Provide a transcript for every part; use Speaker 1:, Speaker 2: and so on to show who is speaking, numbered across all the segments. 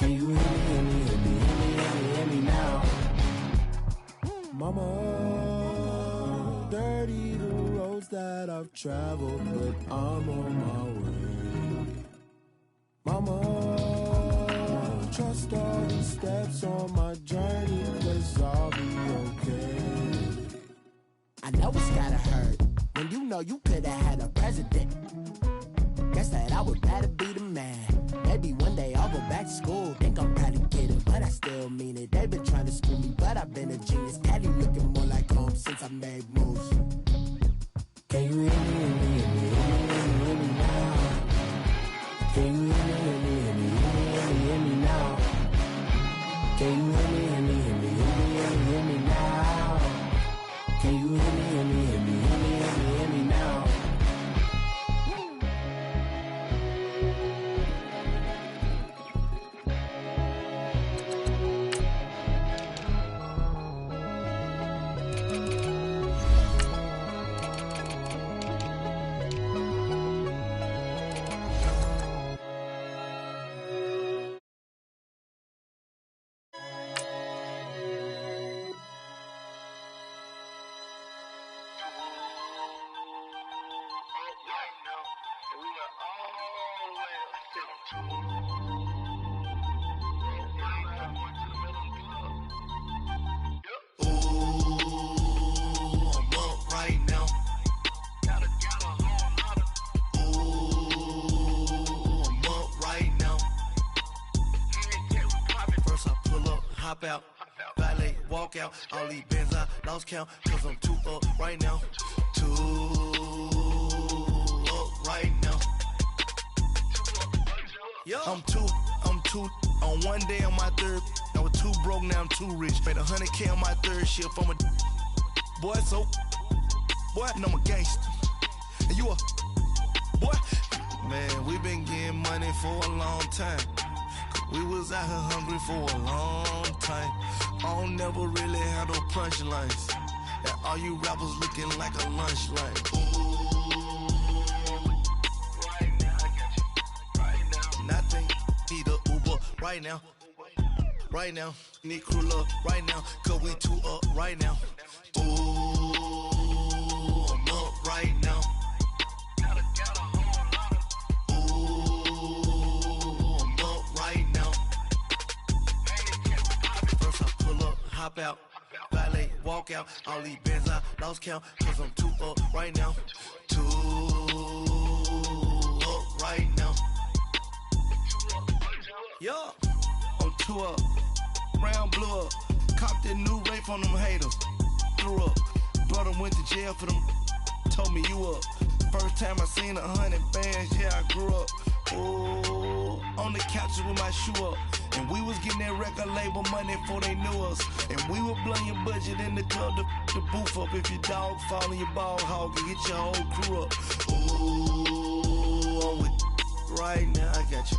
Speaker 1: Can you hear me, hear me, hear me, hear me, hear me, hear me now? Mama, dirty the roads that I've traveled, but I'm on my way. Mama, trust all the steps on my journey, 'cause I'll be okay. I know it's gotta hurt when you know you could've had a president. Guess that I would rather be the man. Maybe one day I'll go back to school. Think I'm probably kidding, but I still mean it. They've been trying to school me, but I've been a genius. Cali looking more like home since I made moves. Can you hear me, hear me, hear me, hear me, hear me now? Can you hear me, hear me, hear me, hear me, hear me, hear me now? Can you hear me, hear me, hear me, hear me, hear me, hear me now? Can you hear me, hear me, hear me, hear me, hear me, hear me now?
Speaker 2: Out, valet, walk out, all these bands I lost count, 'cause I'm too up right now, too up right now. Yo. I'm too on one day on my third, I was too broke, now I'm too rich, made 100K on my third shift, I'm a boy, so, boy, and I'm a gangster, and you a, boy, man, we been getting money for a long time. We was out here hungry for a long time. I don't never really have no punchlines. And all you rappers looking like a lunch line. Ooh, right now, I got you. Right now. Nothing, need a Uber right now. Right now, need crew love right now. 'Cause we too up right now. Ooh, I'm up right now. Hop out, valet, walk out, all these bands I lost count, 'cause I'm too up right now, too up right now. Yo, I'm too up, round blew up, copped that new rape on them haters, threw up, brother went to jail for them, told me you up, first time I seen 100 bands, yeah I grew up, ooh, on the couches with my shoe up. And we was getting that record label money before they knew us. And we were blowing your budget in the club to the booth up. If your dog fall in your ball hog and get your whole crew up. Ooh, I'm with right now, I got you.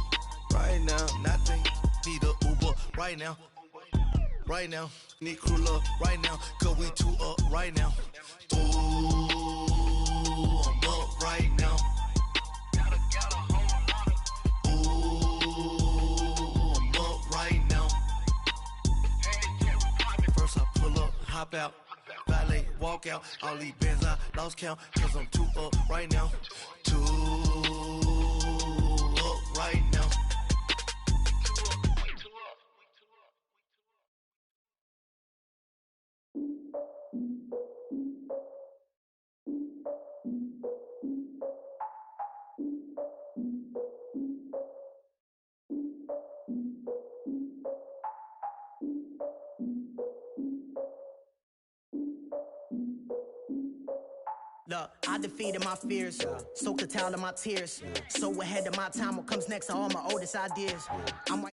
Speaker 2: Right now, nothing, need a Uber right now. Right now, need crew love right now. 'Cause we too up right now. Ooh, I'm up right now. Hop out, valet, walk out, all these bands I lost count, 'cause I'm too up right now, too up right now.
Speaker 3: Look, I defeated my fears, soaked the towel of my tears. So ahead of my time, what comes next are all my oldest ideas. I'm like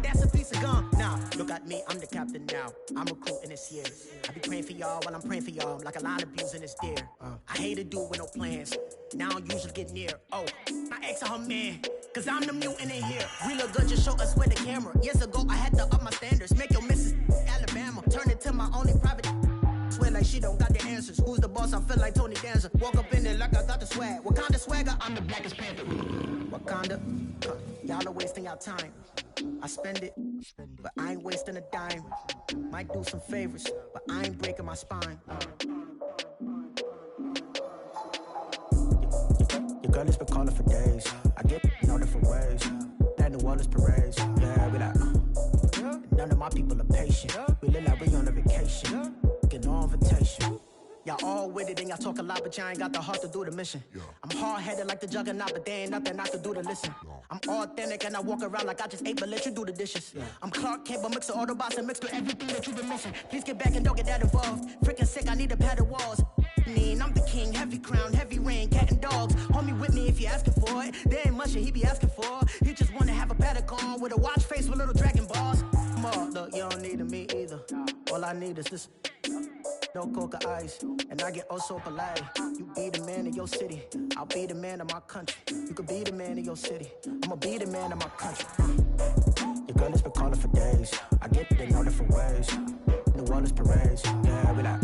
Speaker 3: that's a piece of gum. Nah, look at me, I'm the captain now. I'm recruiting this year. I be praying for y'all while I'm praying for y'all. Like a line abusing this deer. I hate to do it with no plans. Now I usually get near. Oh, my ex and her man. cause I'm the mutant in here. We look good, just show us where the camera. Years ago, I had to up my standards. Make your missus Alabama. Turn it to my only private. Swear like she don't got the answers. Who's the boss? I feel like Tony Danza. Walk up in there like I got the swag. Wakanda swagger, I'm the blackest panther. Wakanda, y'all are wasting your time. I spend it, but I ain't wasting a dime. Might do some favors, but I ain't breaking my spine. Your girl has been calling for days. I get in all different ways. That New Orleans parades. Yeah, we like, none of my people are patient. We look like we on a vacation. Get no invitation. Y'all all with it and y'all talk a lot, but y'all ain't got the heart to do the mission. I'm hard-headed like the juggernaut, but there ain't nothing I can do to listen. I'm authentic and I walk around like I just ate, but let you do the dishes. I'm Clark Kent, but mix the Autobots and mix with everything that you've been missing. Please get back and don't get that involved. Freaking sick, I need a pad of walls. I'm the king, heavy crown, heavy rain, cat and dogs. Homie with me if you asking for it. There ain't much that he be asking for. He just wanna have a paddock on with a watch face with little dragon balls. Look, you don't need me either. All I need is this. No coca ice, and I get oh so polite. You be the man of your city, I'll be the man of my country. You could be the man of your city, I'ma be the man of my country. Your girl has been calling for days. I get it in all different ways. New Orleans parades, yeah, we like.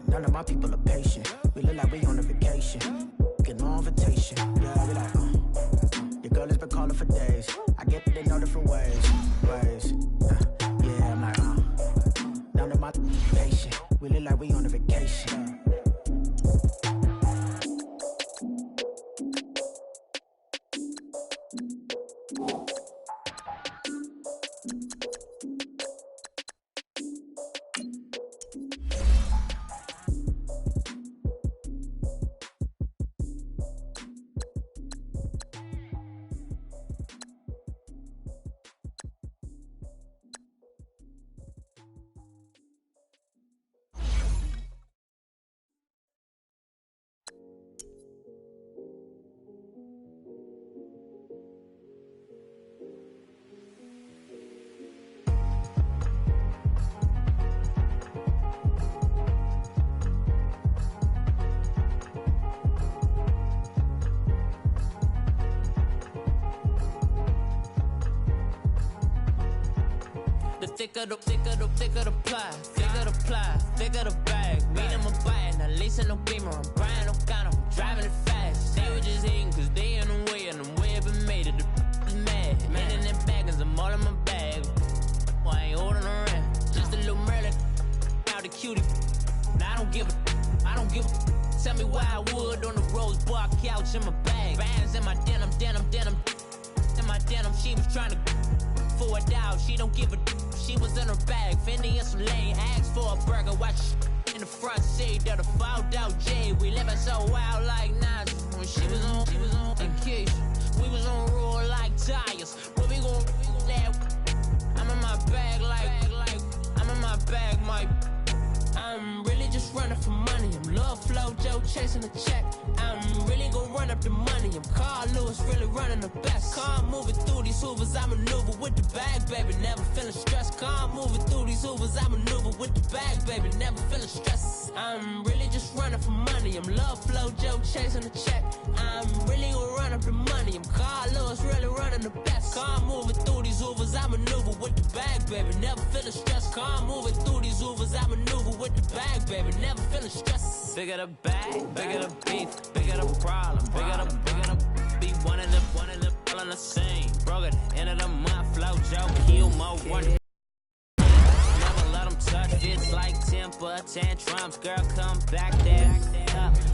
Speaker 3: None of my people are patient. We look like we on a vacation. Get no invitation, yeah, we like. Your girl has been calling for days. I get it in all different ways. Yeah, I'm like, none of my patient. We look like we on a vacation.
Speaker 4: Thicker the pie, thicker the bag. Meet them a buying, at least in no beamer. I'm buying no gun, I'm driving it fast. They were just hating cause they in the way, and the way I've been made it, the is mad. Man in them baggins, I'm all in my bag. I ain't holding around, just a little Merlin, out the cutie. Now I don't give a, tell me why I would on the rose bar couch in my bag. Bands in my denim, in my denim, she was trying to for a doubt, she don't give a. She was in her bag, Fendi and some lane. Asked for a burger, watch in the front seat of the fouled out J. We living so wild like Nas. When she was on vacation, we was on roll like tires. What we gon' laugh? I'm in my bag like I'm in my bag, Mike. I'm really just running for money. I'm love flow, Joe chasing the check. I'm really gon' run up the money. I'm Carl Lewis, really running the best. Car moving through these hoovers, I maneuver with the bag, baby. Never feeling stressed. Car moving through these hoovers, I maneuver with the bag, baby. Never feeling stressed. I'm really just running for money. I'm love flow, Joe chasing the check. I'm really gon' run up the money. I'm Carl Lewis, really running the best. Car moving through these hoovers, I maneuver with the bag, baby. Never feeling stressed. Car moving through these hoovers, I maneuver with the bag, baby. Never feeling stressed. Bigger the bag, bigger the beef, bigger the problem, bigger the be one of the all in the same. Broke at the end of the month, flow Joe, kill more one. Never let them touch, it's like temper tantrums. Girl, come back there,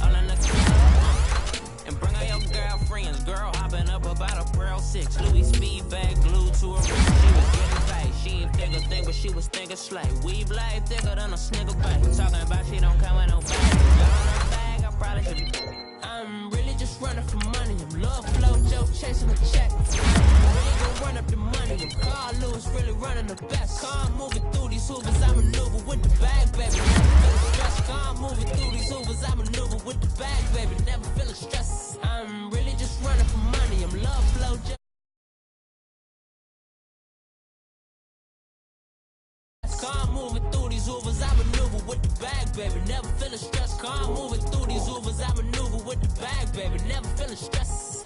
Speaker 4: all in the club. And bring all your girlfriends, girl hopping up about a Pearl 6. Louis speed bag glued to her wrist. She was getting paid, she ain't think a thing, but she was thinking slay. Weave blade thicker than a snigger bag. Talking about she don't come with no bag. Bag, I probably should. I'm really just running for money. I'm love flow, Joe chasing a check. I'm really gon' run up the money. I'm Carl Lewis, really running the best. Car moving through these hoovers, I maneuver with the bag, baby. Never feeling stressed. Car moving through these hoovers, I maneuver with the bag, baby. Never feeling stressed. I'm really just running for money. I'm love flow, Joe. Car moving through these hoovers, I maneuver with the bag, baby. Never feeling stressed. Car moving through these hoovers, I maneuver with the bag, baby. Never feeling stressed.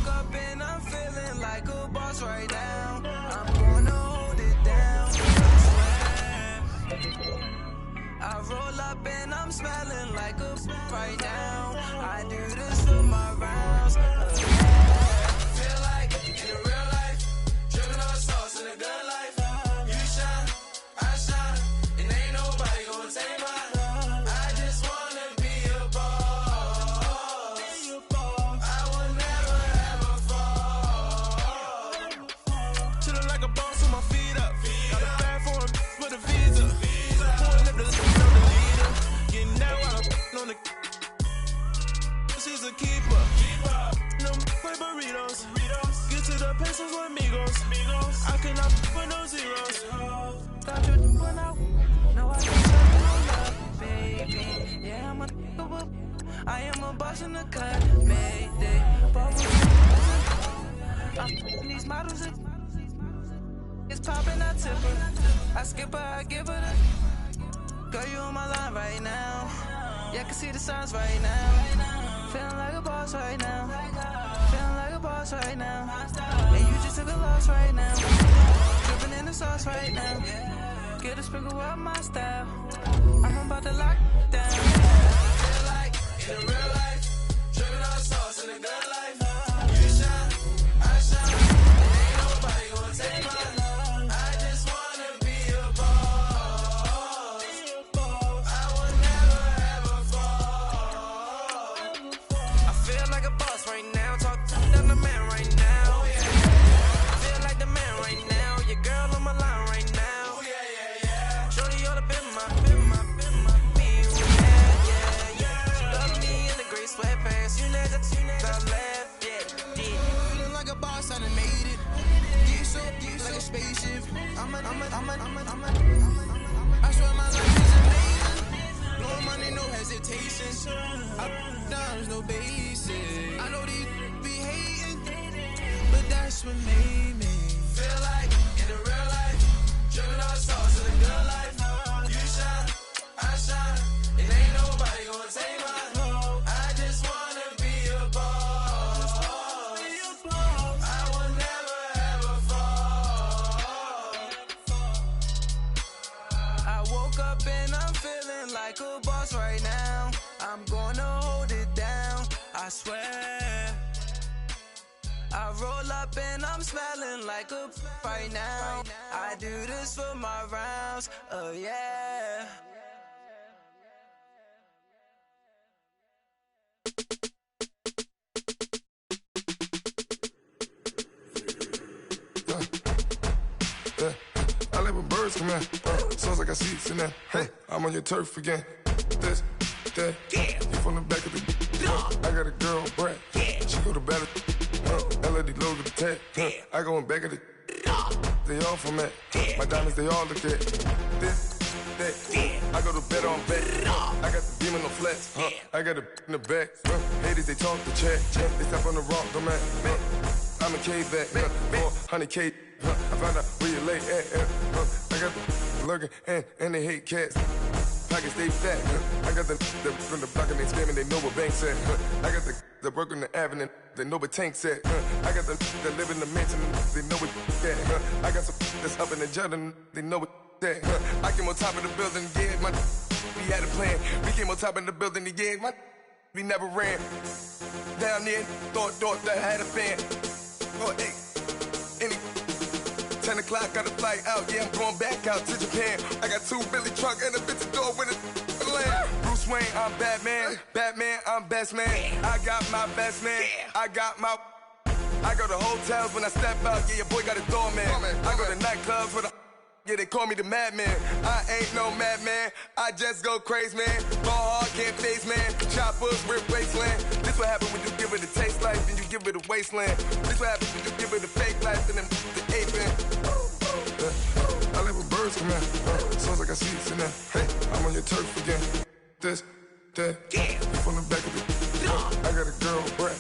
Speaker 5: woke up and I'm feeling like a boss right now. I'm gonna hold it down, I swear. I roll up and I'm smelling like a right now. I do this for my rounds. Feel like in the real life, dripping on sauce in a good life. You shine, I shine, and ain't nobody gonna take mine. I just wanna be a boss. I will never ever fall. Chillin' like a boss with my feet up. Got a bag for him with a visa. Pulling up the leader. Getting out while I'm on the. She's a keeper. No play burritos. Get to the pesos with amigos. I cannot put no zeros. Got you one out. No, I can't show you no love, baby. Yeah, I'm a whoop. I am a boss in the cut, mayday. I'm these models. It's popping, I tip her. I skip her, I give her the. Girl, you on my line right now. Yeah, I can see the signs right now. Feeling like a boss right now. Feeling like a boss right now. And you just took a loss right now. Dripping in the sauce right now. Get a sprinkle up my style. I'm about to lock down. Feel like in the real life, dripping on sauce in a good life. You shine, I shine, and ain't nobody gonna take mine. I just wanna be a boss. I will never ever fall. I feel like a boss right now. Talk to the man right now. Feel like the man right now. Your girl on my line right now. Shorty ought to been my me. She got me in the gray sweatpants. You never I left, yeah. Feeling like a boss, I done made it. Get so like a spaceship. I swear my life is amazing. Blowing money, no hesitation. Dimes, no basic. I know these be hating, but that's what made me feel like in the real life, dripping on sauce in a good life. You shine, I shine, and ain't nobody gonna take mine. I just wanna be a boss. I will never ever fall. I woke up and I'm feeling like a boss right now. I'm gonna hold it down, I swear. I roll up and I'm smelling like a right now. I do this for my rounds, oh yeah.
Speaker 6: I live with birds come in. Sounds like I see in there. Hey, I'm on your turf again. This, that, you from the back of the. I got a girl, Brad. She go to battle. LED logo the tag. I go in back of the. They all from that. My diamonds, they all look at. This, that. I go to bed on bed. I got the demon on flats. I got a in the back. Haters, they talk the chat. They step on the rock, don't matter. I'm a cave back. 400K. I found out where you lay at. I got the lurking and they hate cats. Pockets stay fat. I got the from the block and they screaming, they know what banks at. I got the work on the avenue, they know what tanks at. I got the that live in the mansion, they know what that. I got some that's up in the jungle, they know what that. I came on top of the building, yeah, my we had a plan. We came on top of the building, yeah, my we never ran. Down there, thought that I had a fan. Oh, hey, any 10 o'clock, got a flight out, yeah, I'm going back out to Japan. I got 2 Billy truck and a bitch door with a land. Bruce Wayne, I'm Batman. Batman, I'm best man. I got my best man. I got my. I go to hotels when I step out, yeah, your boy got a doorman. I go to nightclubs with a. Yeah, they call me the madman. I ain't no madman. I just go crazy, man. Ball hard, can't face, man. Choppers, rip wasteland. This what happen when you give it a taste life, then you give it a wasteland. This what happen when you give it a fake life, and then the ape in. I live with birds come in. Sounds like I see it in there. Hey, I'm on your turf again. This, that, you from the back of it. I got a girl, Brad.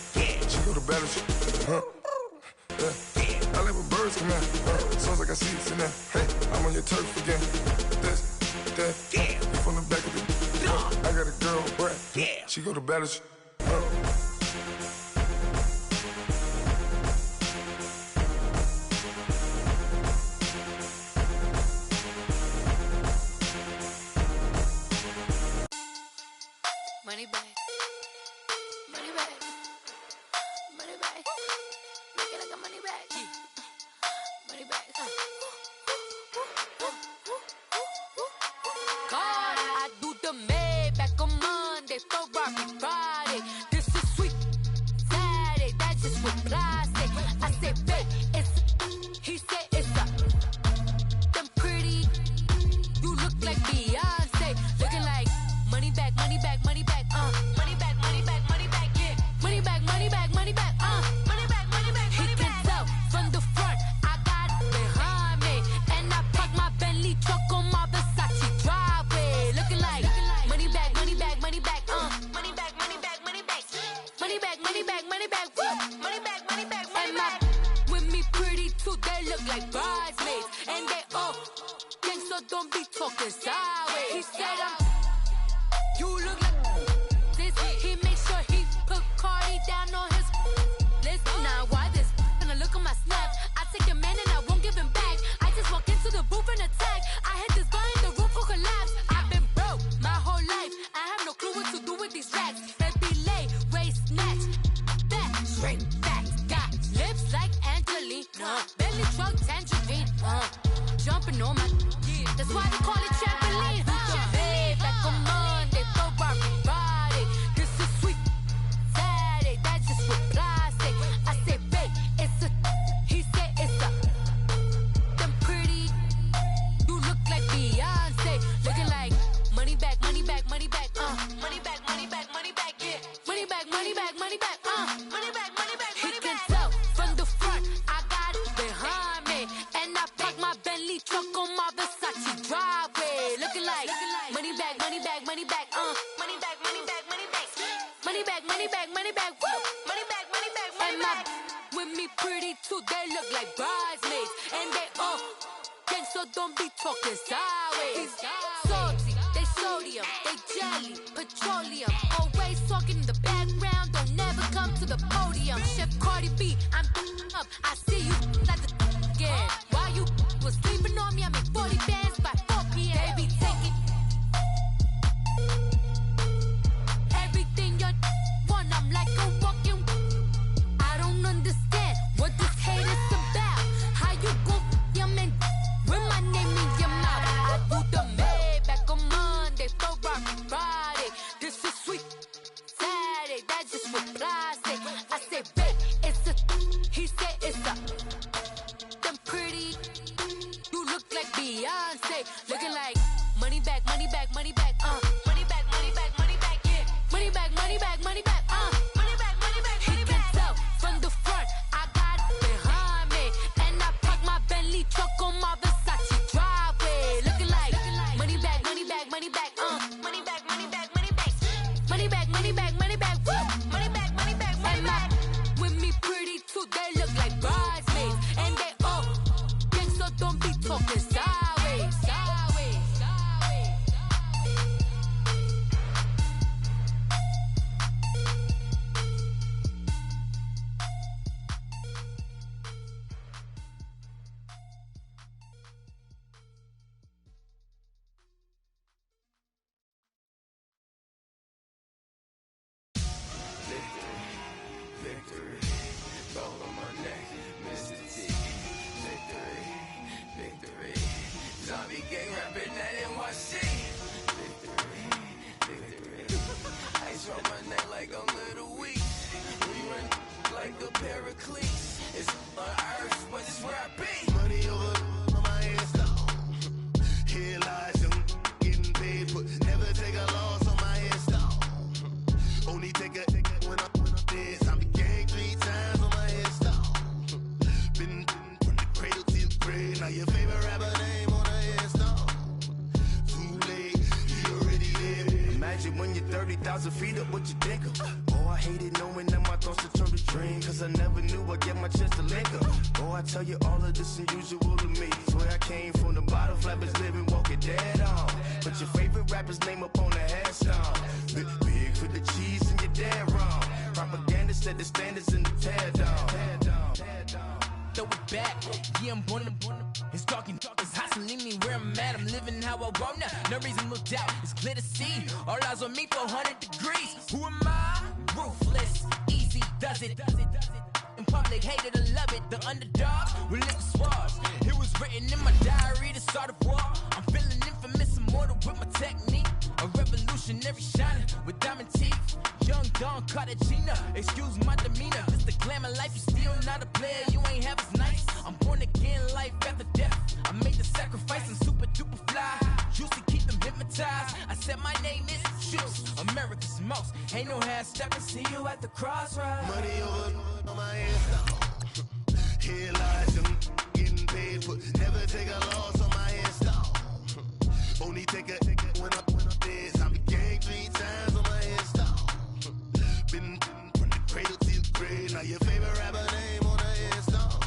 Speaker 6: She go to battle. I live with birds come in. Sounds like I see it in there. Hey, I'm on your turf again. This, that, you from the back of it. I got a girl, Brad. She go to battle.
Speaker 7: money back, woo. Money back, money back, money back. With me pretty too, they look like bridesmaids. And they all think so, don't be talking sideways. He said you look like this. He make sure he put Cardi down on his list. Now why this? Gonna look at my snap. I take your man and I won't give him back. I just walk into the booth and attack. I hit this guy in the roof will collapse. I've been broke my whole life. I have no clue what to do with these racks. Baby lay, race, snatch, back, straight, back. Got lips like Angelina, belly truck, tangerine, jumping on my, that's why they call it trampoline. Babe, like a Monday, Ferrari body. This is sweet Saturday, that's just with plastic. I say, babe, it's a, he said it's a, them pretty, you look like Beyonce, looking like money back, money back, money back, money back, money back, money back, yeah, money back, money back, money back, money back, money back, money back. He can tell from the front, I got it behind me, and I park my Bentley truck on my Versace driveway, looking like money back, money back, money back, money back, money back, money back, money back, money back, money back, woo, money back, money back, money back. With me pretty too, they look like bridesmaids, and they all gang, so don't be talking sideways. Salty, they sodium, they jelly, petroleum, always talking in the background, don't never come to the podium. Chef Cardi B, I'm up, I see you like the again. While you was sleeping on me, I make 40 bands by 4 p.m. Baby, take it. Everything you want, I'm like a walking. I don't understand what this hate is about. How you gon' your man with my name in your mouth? I do the Maybach on Monday, Ferrari Friday. This is sweet Saturday, that's just with plastic. I say, babe, it's a, he said it's a, them pretty, you look like Beyonce, looking like money back, money back, money back, money back, money back, money back, yeah, money back, money back, money back, money back, money back, money back. He can tell from the front, I got it behind me, and I park my Bentley truck on my Versace driveway, looking like money back, money back, money back, money back, money back, money back, money back, money back, money back, woo, money back, money back, money back. With me pretty too, they look like bridesmaids, and they all gang, so don't be talking sideways, sideways, sideways.
Speaker 2: Victory, gold on my neck, Mr. T. Victory, victory, zombie gang rapping that NYC. Victory, victory, ice on my neck like a little weak. We run like a paraclete. It's on earth, but it's where I be. Money over on my head, stone. Here lies them getting paid, but never take a loss on my headstone. Only take a when I'm dead. I'm the gang 3 times on my headstone. Been from the cradle to the grave. Now your favorite rapper name on a headstone. Too late, he already dead. Imagine when you're 30,000 feet up, what you think of? Oh, I hated knowing that my thoughts would turn to dream, cause I never knew I'd get my chance to link up. Oh, I tell you all of this unusual to me. Swear I came from the bottom, flappers living, walking dead on. Put your favorite rapper's name up on the headstone. Big for the cheese and you're dead wrong. Propaganda set the standards in the tear down.
Speaker 4: Throw it back, yeah, I'm born to. It's talking, it's hustling me where I'm at. I'm living how I want now. No reason to look doubt, it's clear to see. All eyes on me for 100 degrees. Who am I? Ruthless, easy, does it. In public, hated to love it. The underdog will live the swabs. It was written in my diary to start a war. I'm feeling infamous, immortal with my technique. A revolutionary shining with diamond teeth. Young Don Cartagena, excuse my demeanor. This the glamour life, you still not a player. You ain't half as nice. I'm born again, life after death. I made the sacrifice and super duper fly. Used to keep them hypnotized. I said my name is Juice, America's most. Ain't no half stepping. See you at the crossroads.
Speaker 2: Money over on my headstone. Here lies them getting paid, but never take a loss on my headstone. Only take a when I'm dead. I'm the gang 3 times on my headstone. Been from the cradle to spray. Now your favorite rapper name on the headstone.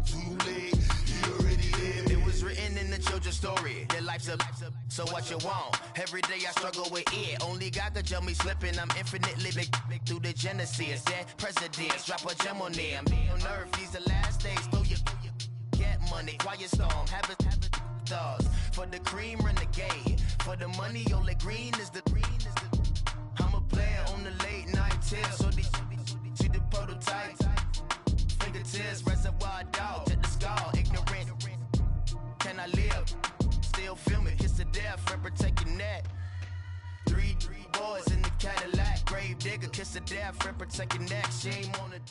Speaker 2: Too late, he already dead.
Speaker 8: It was written in the children's story. Their life's a so what you want? Every day I struggle with it. Only God could tell me slipping. I'm infinitely big through the genesis. Dead presidents, drop a gem on them. On earth, these the last days. Throw your get money, quiet storm. Have it stars. For the cream, renegade. For the money, only green is the green is the. I'm a player on the late night tip. So these see the prototype. Fingertips, reservoir dog. Check the skull, ignorant. Can I live? Still film it, kiss to death, friend protecting that. Three boys in the Cadillac, grave digger, kiss to death, friend protecting that. Shame on it.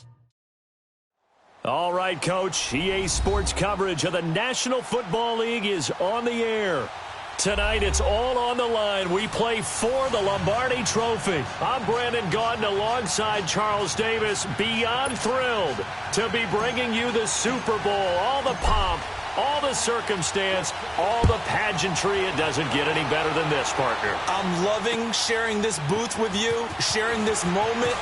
Speaker 9: All right, Coach. EA Sports coverage of the National Football League is on the air. Tonight, it's all on the line. We play for the Lombardi Trophy. I'm Brandon Gaudin alongside Charles Davis. Beyond thrilled to be bringing you the Super Bowl. All the pomp, all the circumstance, all the pageantry. It doesn't get any better than this, partner.
Speaker 10: I'm loving sharing this booth with you, sharing this moment,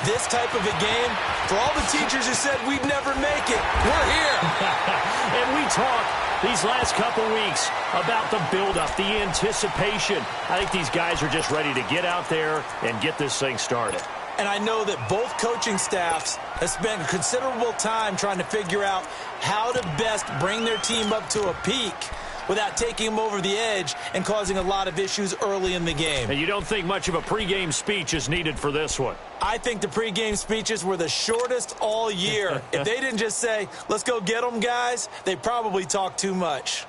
Speaker 10: this type of a game. For all the teachers who said we'd never make it, we're here.
Speaker 9: And we talk these last couple weeks about the buildup, the anticipation. I think these guys are just ready to get out there and get this thing started.
Speaker 10: And I know that both coaching staffs have spent considerable time trying to figure out how to best bring their team up to a peak without taking them over the edge and causing a lot of issues early in the game.
Speaker 9: And you don't think much of a pregame speech is needed for this one?
Speaker 10: I think the pregame speeches were the shortest all year. If they didn't just say, let's go get them, guys, they probably talked too much.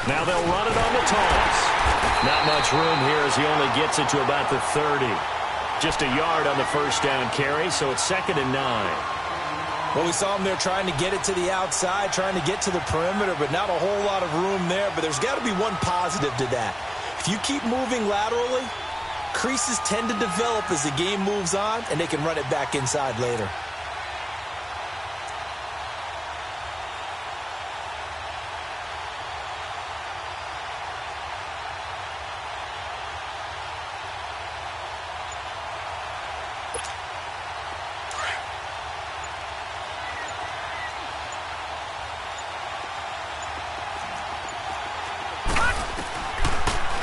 Speaker 9: Now they'll run it on the toss. Not much room here as he only gets it to about the 30. Just a yard on the first down carry, so it's 2nd and 9.
Speaker 10: Well, we saw him there trying to get it to the outside, trying to get to the perimeter, but not a whole lot of room there. But there's got to be one positive to that. If you keep moving laterally, creases tend to develop as the game moves on, and they can run it back inside later.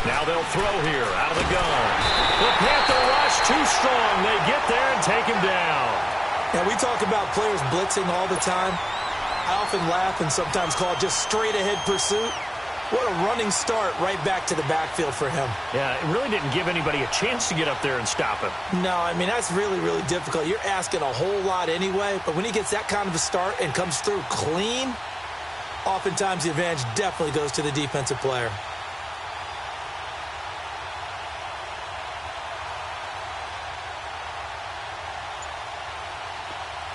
Speaker 9: Now they'll throw here out of the gun. The Panther rush too strong. They get there and take him down.
Speaker 10: Now, we talk about players blitzing all the time. I often laugh and sometimes call it just straight-ahead pursuit. What a running start right back to the backfield for him.
Speaker 9: Yeah, it really didn't give anybody a chance to get up there and stop him.
Speaker 10: No, I mean, that's really, really difficult. You're asking a whole lot anyway, but when he gets that kind of a start and comes through clean, oftentimes the advantage definitely goes to the defensive player.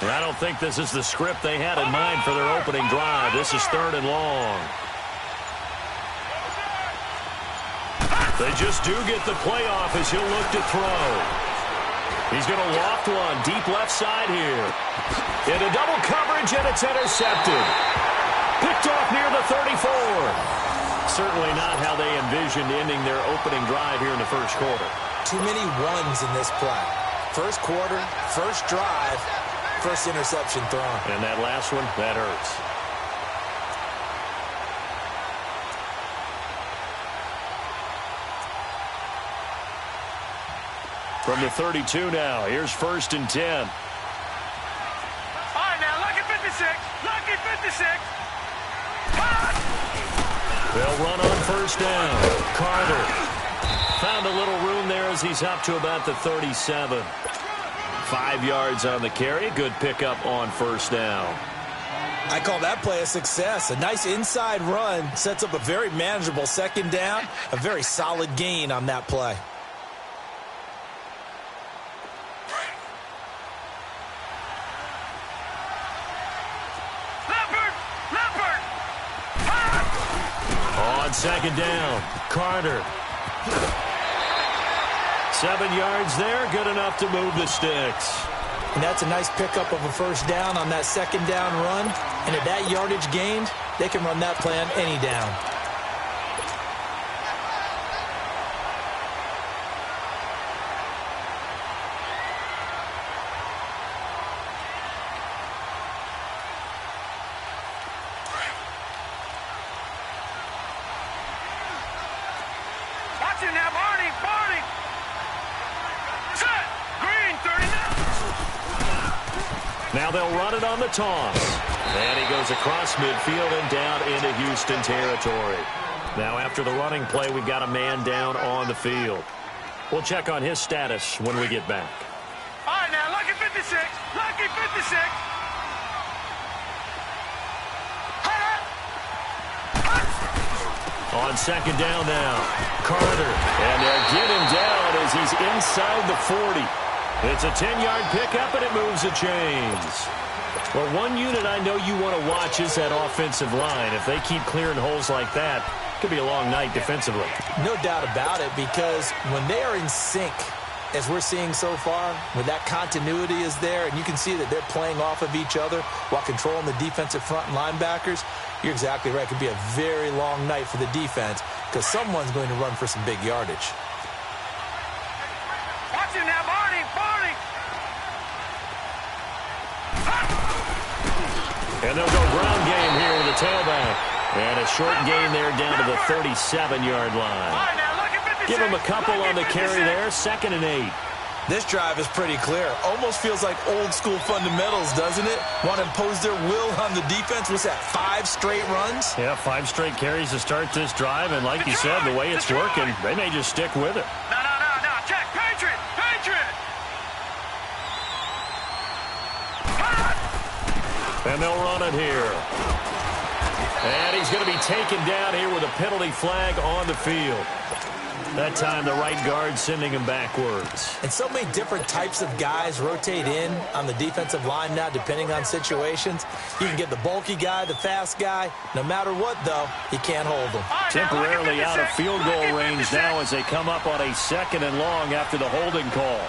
Speaker 9: And I don't think this is the script they had in mind for their opening drive. This is 3rd and long. They just do get the playoff as he'll look to throw. He's going to loft one deep left side here. Into double coverage, and it's intercepted. Picked off near the 34. Certainly not how they envisioned ending their opening drive here in the first quarter.
Speaker 10: Too many ones in this play. First quarter, first drive, first interception thrown.
Speaker 9: And that last one, that hurts. From the 32 now, here's 1st and 10.
Speaker 11: All right, now, lucky 56. Lucky 56.
Speaker 9: They'll run on 1st down. Carter found a little room there as he's up to about the 37. 5 yards on the carry. Good pickup on 1st down.
Speaker 10: I call that play a success. A nice inside run sets up a very manageable 2nd down. A very solid gain on that play.
Speaker 9: On second down, Carter. 7 yards there, good enough to move the sticks.
Speaker 10: And that's a nice pickup of a first down on that second down run. And at that yardage gained, they can run that play on any down.
Speaker 11: Watch it now, Barney, Barney. Set. Green, 39.
Speaker 9: Now they'll run it on the toss. And he goes across midfield and down into Houston territory. Now after the running play, we've got a man down on the field. We'll check on his status when we get back.
Speaker 11: All right, now, lucky 56. Lucky 56.
Speaker 9: On second down now, Carter. And they'll get him down as he's inside the 40. It's a 10-yard pickup, and it moves the chains. Well, one unit I know you want to watch is that offensive line. If they keep clearing holes like that, it could be a long night defensively.
Speaker 10: No doubt about it, because when they are in sync, as we're seeing so far, when that continuity is there, and you can see that they're playing off of each other while controlling the defensive front and linebackers, you're exactly right. It could be a very long night for the defense because someone's going to run for some big yardage.
Speaker 11: Watch him now, Barney, Barney.
Speaker 9: And they'll go ground game here with a tailback. And a short gain there down to the 37-yard line. Give him a couple on the carry there, 2nd and 8.
Speaker 10: This drive is pretty clear. Almost feels like old-school fundamentals, doesn't it? Want to impose their will on the defense. What's that, 5 straight runs?
Speaker 9: Yeah, 5 straight carries to start this drive. And like you said, the way it's working, they may just stick with it.
Speaker 11: No. Check. Patriot.
Speaker 9: And they'll run it here. And he's going to be taken down here with a penalty flag on the field. That time, the right guard sending him backwards.
Speaker 10: And so many different types of guys rotate in on the defensive line now, depending on situations. You can get the bulky guy, the fast guy. No matter what, though, he can't hold them.
Speaker 9: Temporarily out of field goal range now as they come up on a 2nd and long after the holding call.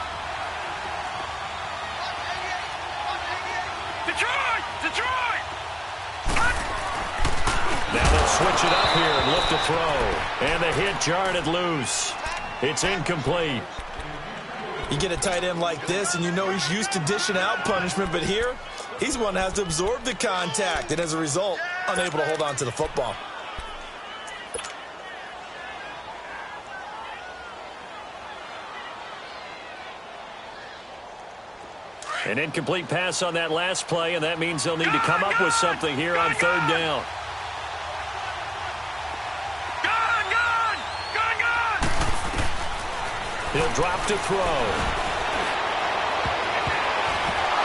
Speaker 11: Detroit!
Speaker 9: Now they'll switch it up here and look to throw. And the hit jarred it loose. It's incomplete.
Speaker 10: You get a tight end like this, and you know he's used to dishing out punishment, but here, he's the one that has to absorb the contact, and as a result, unable to hold on to the football.
Speaker 9: An incomplete pass on that last play, and that means they'll need to come up with something here on 3rd down. He'll drop to throw.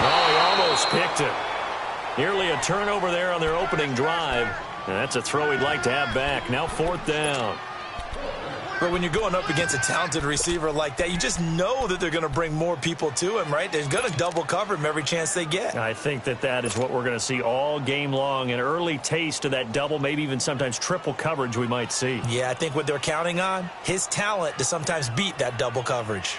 Speaker 9: Oh, he almost picked it. Nearly a turnover there on their opening drive. And that's a throw he'd like to have back. Now 4th down.
Speaker 10: But when you're going up against a talented receiver like that, you just know that they're going to bring more people to him, right? They're going to double cover him every chance they get.
Speaker 9: I think that is what we're going to see all game long. An early taste of that double, maybe even sometimes triple coverage we might see.
Speaker 10: Yeah, I think what they're counting on, his talent to sometimes beat that double coverage.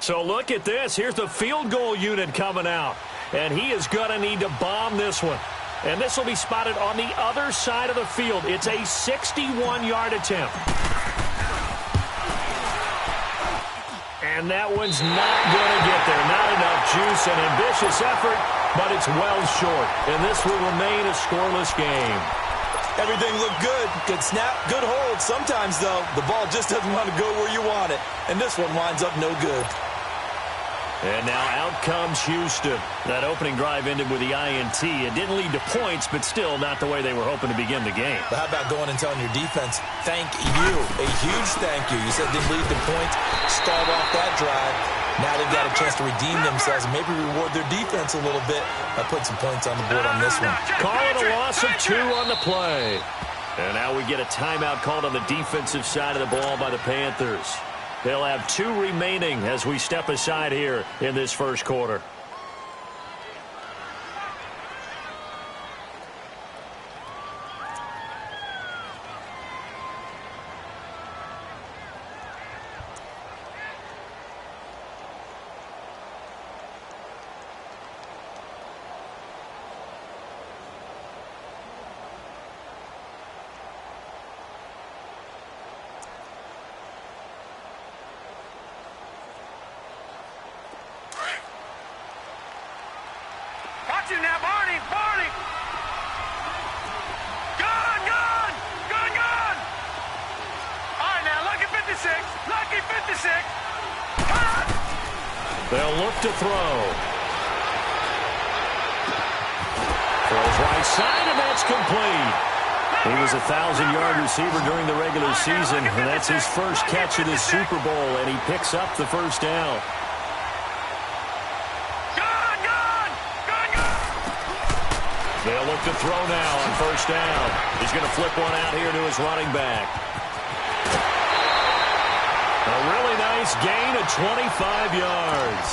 Speaker 9: So look at this. Here's the field goal unit coming out. And he is going to need to bomb this one. And this will be spotted on the other side of the field. It's a 61-yard attempt. And that one's not going to get there. Not enough juice. An ambitious effort, but it's well short. And this will remain a scoreless game.
Speaker 10: Everything looked good. Good snap, good hold. Sometimes, though, the ball just doesn't want to go where you want it. And this one winds up no good.
Speaker 9: And now out comes Houston. That opening drive ended with the INT. It didn't lead to points, but still not the way they were hoping to begin the game.
Speaker 10: But how about going and telling your defense, thank you, a huge thank you. You said didn't lead to points, start off that drive. Now they've got a chance to redeem themselves and maybe reward their defense a little bit by putting some points on the board on this one.
Speaker 9: Call it a loss of 2 on the play. And now we get a timeout called on the defensive side of the ball by the Panthers. They'll have 2 remaining as we step aside here in this first quarter. to throw. Throws right side, and that's complete. He was a 1,000-yard receiver during the regular season, and that's his first catch of the Super Bowl, and he picks up the first down. They'll look to throw now on first down. He's going to flip one out here to his running back. A really nice gain of 25 yards.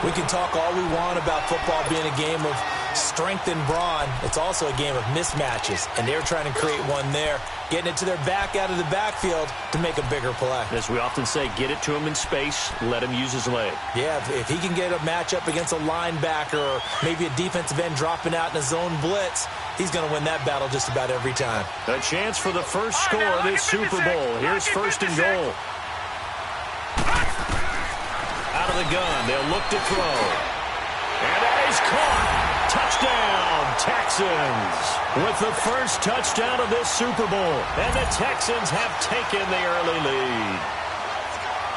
Speaker 10: We can talk all we want about football being a game of strength and brawn. It's also a game of mismatches, and they're trying to create one there, getting it to their back out of the backfield to make a bigger play.
Speaker 9: As we often say, get it to him in space, let him use his leg.
Speaker 10: Yeah, if he can get a matchup against a linebacker or maybe a defensive end dropping out in a zone blitz, he's going to win that battle just about every time.
Speaker 9: A chance for the first score of this Super Bowl. Here's first and goal. Out of the gun, they'll look to throw. And that is caught. Touchdown, Texans. With the first touchdown of this Super Bowl. And the Texans have taken the early lead.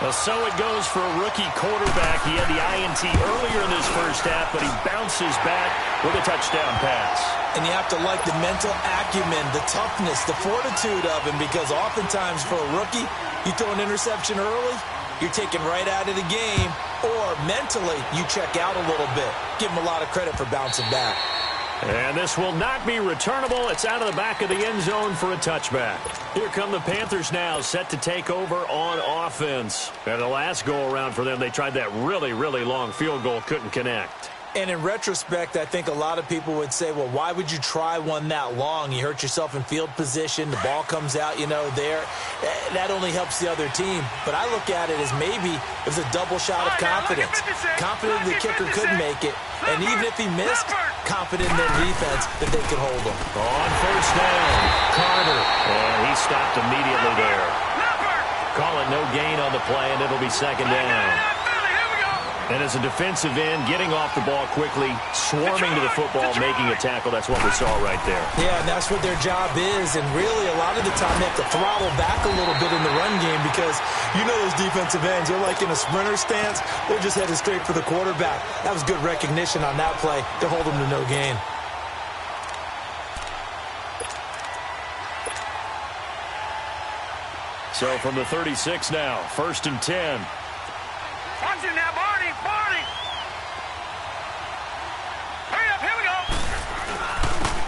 Speaker 9: Well, so it goes for a rookie quarterback. He had the INT earlier in this first half, but he bounces back with a touchdown pass.
Speaker 10: And you have to like the mental acumen, the toughness, the fortitude of him, because oftentimes for a rookie, you throw an interception early, you're taken right out of the game, or mentally you check out a little bit. Give him a lot of credit for bouncing back.
Speaker 9: And this will not be returnable. It's out of the back of the end zone for a touchback. Here come the Panthers now, set to take over on offense. And the last go-around for them, they tried that really, really long field goal, couldn't connect.
Speaker 10: And in retrospect, I think a lot of people would say, well, why would you try one that long? You hurt yourself in field position. The ball comes out, there. That only helps the other team. But I look at it as maybe it was a double shot of confidence. Confident the kicker could make it. And even if he missed, confident in their defense that they could hold him.
Speaker 9: On first down, Carter. And he stopped immediately there. Call it no gain on the play, and it'll be second down. And as a defensive end, getting off the ball quickly, swarming to the football, making a tackle, that's what we saw right there.
Speaker 10: Yeah, and that's what their job is. And really, a lot of the time, they have to throttle back a little bit in the run game because those defensive ends, they're like in a sprinter stance. They're just headed straight for the quarterback. That was good recognition on that play to hold them to no gain.
Speaker 9: So from the 36 now, 1st and 10.
Speaker 11: Watch it now, Barney! Hurry up, here we go!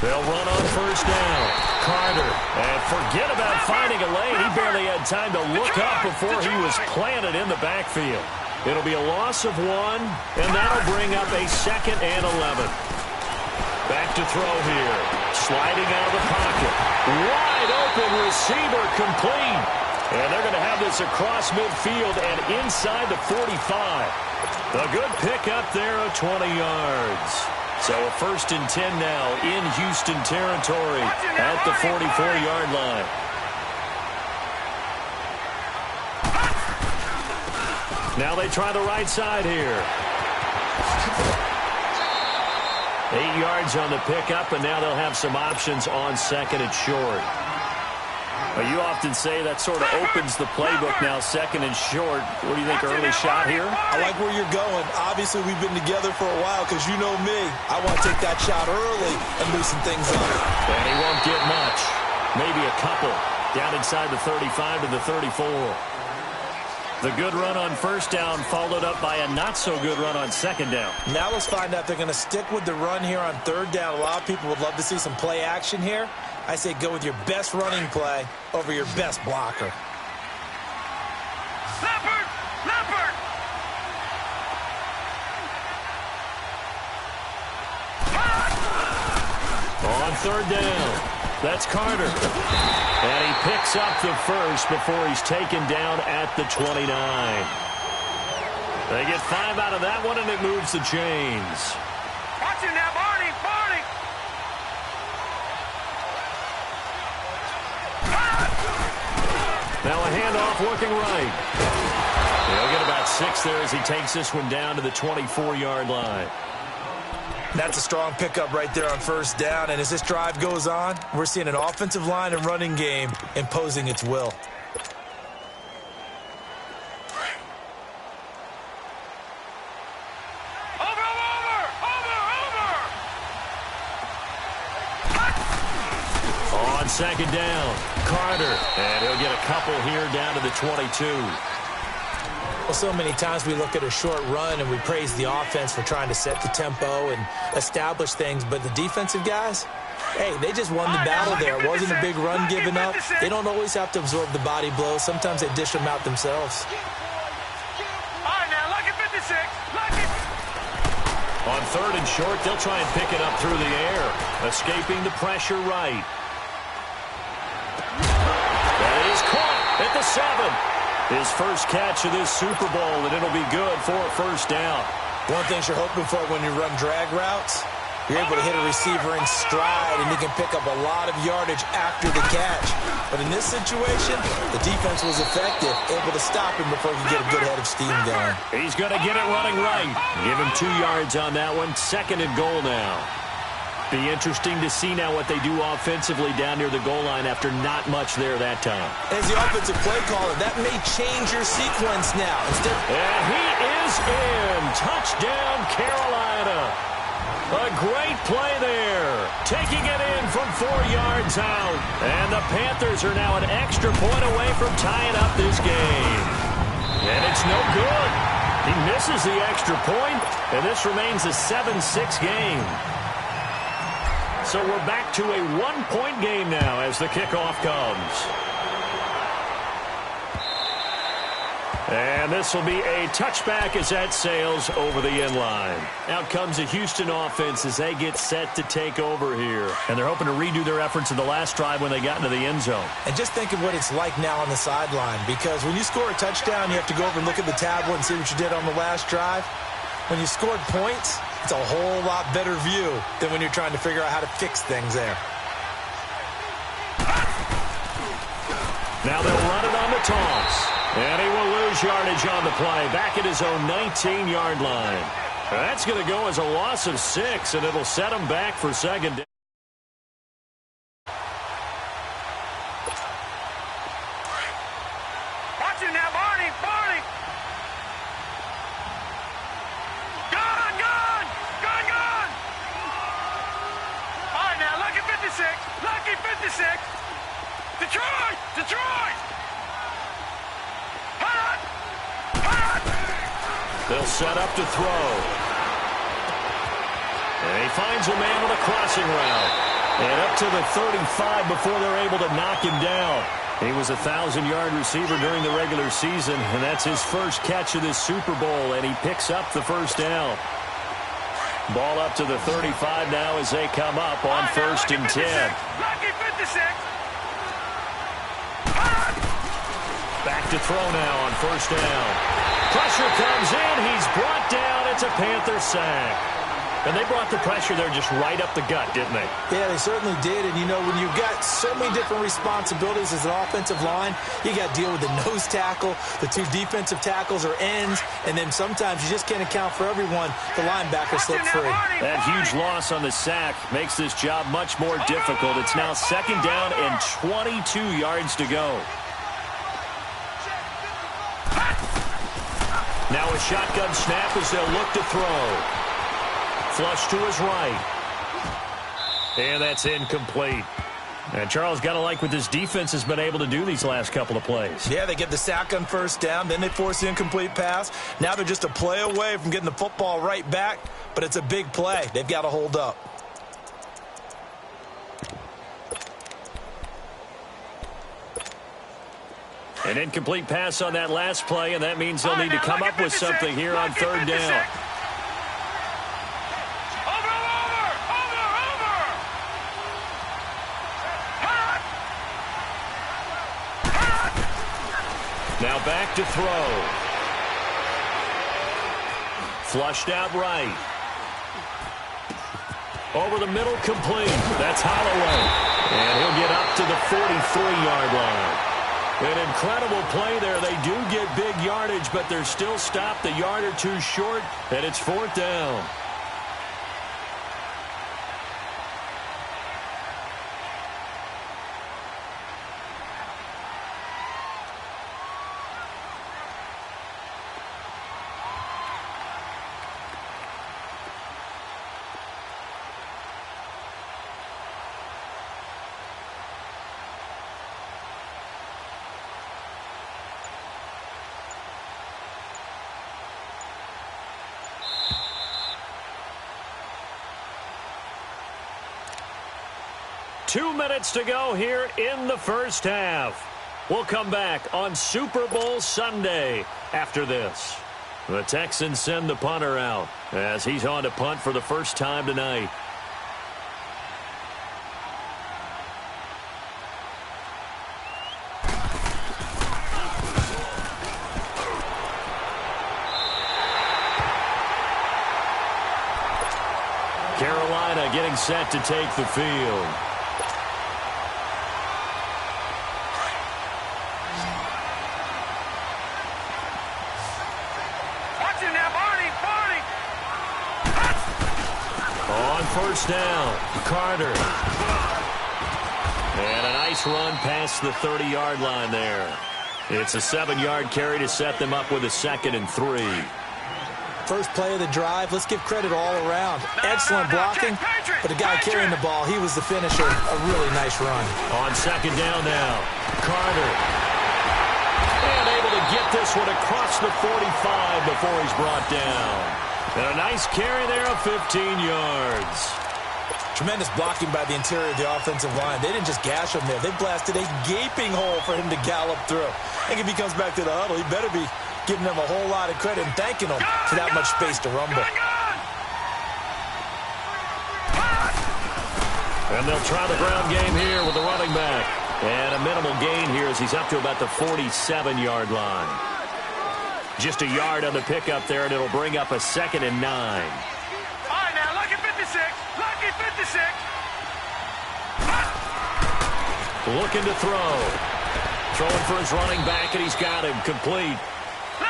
Speaker 9: They'll run on first down. Carter. And forget about finding a lane. He barely had time to look up before he was planted in the backfield. It'll be a loss of 1, and that'll bring up a 2nd and 11. Back to throw here. Sliding out of the pocket. Wide open receiver complete. And they're going to have this across midfield and inside the 45. A good pickup there of 20 yards. So a 1st and 10 now in Houston territory at the 44-yard line. Now they try the right side here. 8 yards on the pickup, and now they'll have some options on 2nd and short. You often say that sort of opens the playbook now, 2nd and short. What do you think, early shot here?
Speaker 10: I like where you're going. Obviously, we've been together for a while because you know me. I want to take that shot early and loosen things up.
Speaker 9: And he won't get much. Maybe a couple. Down inside the 35 to the 34. The good run on first down followed up by a not-so-good run on 2nd down.
Speaker 10: Now let's find out if they're going to stick with the run here on 3rd down. A lot of people would love to see some play action here. I say go with your best running play over your best blocker.
Speaker 11: Leopard!
Speaker 9: On 3rd down, that's Carter. And he picks up the first before he's taken down at the 29. They get 5 out of that one, and it moves the chains.
Speaker 11: Watch it now, Barney!
Speaker 9: Now a handoff looking right. He'll get about 6 there as he takes this one down to the 24-yard line.
Speaker 10: That's a strong pickup right there on 1st down. And as this drive goes on, we're seeing an offensive line and running game imposing its will.
Speaker 9: second down. Carter, and he'll get a couple here down to the 22.
Speaker 10: Well, so many times we look at a short run and we praise the offense for trying to set the tempo and establish things, but the defensive guys, hey, they just won the battle there. It wasn't a big run given up. They don't always have to absorb the body blows. Sometimes they dish them out themselves.
Speaker 11: All right, now, lucky 56. Lucky.
Speaker 9: On third and short, they'll try and pick it up through the air, escaping the pressure right. That is caught at the 7. His first catch of this Super Bowl, and it'll be good for a first down.
Speaker 10: One thing you're hoping for when you run drag routes, you're able to hit a receiver in stride, and he can pick up a lot of yardage after the catch. But in this situation, the defense was effective, able to stop him before he could get a good head of steam going.
Speaker 9: He's going to get it running right. Give him 2 yards on that one. Second and goal now. Be interesting to see now what they do offensively down near the goal line after not much there that time.
Speaker 10: As the offensive play caller, that may change your sequence now.
Speaker 9: And he is in. Touchdown, Carolina. A great play there. Taking it in from 4 yards out. And the Panthers are now an extra point away from tying up this game. And it's no good. He misses the extra point, and this remains a 7-6 game. So we're back to a 1-point game now as the kickoff comes. And this will be a touchback as that sails over the end line. Out comes the Houston offense as they get set to take over here. And they're hoping to redo their efforts in the last drive when they got into the end zone.
Speaker 10: And just think of what it's like now on the sideline, because when you score a touchdown, you have to go over and look at the tablet and see what you did on the last drive. When you scored points, it's a whole lot better view than when you're trying to figure out how to fix things there.
Speaker 9: Now they'll run it on the toss. And he will lose yardage on the play. Back at his own 19-yard line. That's going to go as a loss of 6, and it'll set him back for second down.
Speaker 11: Watch him now, Barney. Barney. Gun, gun. Gun, gun. All right, now, lucky 56. Lucky 56. Detroit. Detroit.
Speaker 9: They'll set up to throw. And he finds a man with a crossing route. And up to the 35 before they're able to knock him down. He was a 1,000-yard receiver during the regular season, and that's his first catch of this Super Bowl, and he picks up the first down. Ball up to the 35 now as they come up on first and 10.
Speaker 11: Lucky 56.
Speaker 9: Back to throw now on first down. Pressure comes in. He's brought down. It's a Panther sack. And they brought the pressure there just right up the gut, didn't they?
Speaker 10: Yeah, they certainly did. And, you know, when you've got so many different responsibilities as an offensive line, you got to deal with the nose tackle, the 2 defensive tackles or ends, and then sometimes you just can't account for everyone. The linebacker slipped free.
Speaker 9: That huge loss on the sack makes this job much more difficult. It's now second down and 22 yards to go. Now a shotgun snap as they'll look to throw. Flush to his right. And that's incomplete. And Charles, got to like what this defense has been able to do these last couple of plays.
Speaker 10: Yeah, they get the sack on first down, then they force the incomplete pass. Now they're just a play away from getting the football right back, but it's a big play. They've got to hold up.
Speaker 9: An incomplete pass on that last play, and that means they'll need to come up with something here on third down. Now back to throw. Flushed out right. Over the middle, complete. That's Holloway. And he'll get up to the 43-yard line. An incredible play there. They do get big yardage, but they're still stopped a yard or two short, and it's fourth down. 2 minutes to go here in the first half. We'll come back on Super Bowl Sunday after this. The Texans send the punter out as he's on to punt for the first time tonight. Carolina getting set to take the field. On first down, Carter. And a nice run past the 30-yard line there. It's a 7-yard carry to set them up with a 2nd and 3.
Speaker 10: First play of the drive, let's give credit all around. Excellent blocking, but the guy carrying the ball, he was the finisher. A really nice run.
Speaker 9: On 2nd down now, Carter. And able to get this one across the 45 before he's brought down. And a nice carry there of 15 yards.
Speaker 10: Tremendous blocking by the interior of the offensive line. They didn't just gash him there. They blasted a gaping hole for him to gallop through. I think if he comes back to the huddle, he better be giving them a whole lot of credit and thanking them for that much space to rumble.
Speaker 9: And they'll try the ground game here with the running back. And a minimal gain here as he's up to about the 47-yard line. Just a yard on the pickup there, and it'll bring up a 2nd and 9.
Speaker 11: All right, now, lucky 56. Lucky 56.
Speaker 9: Looking to throw. Throwing for his running back, and he's got him complete.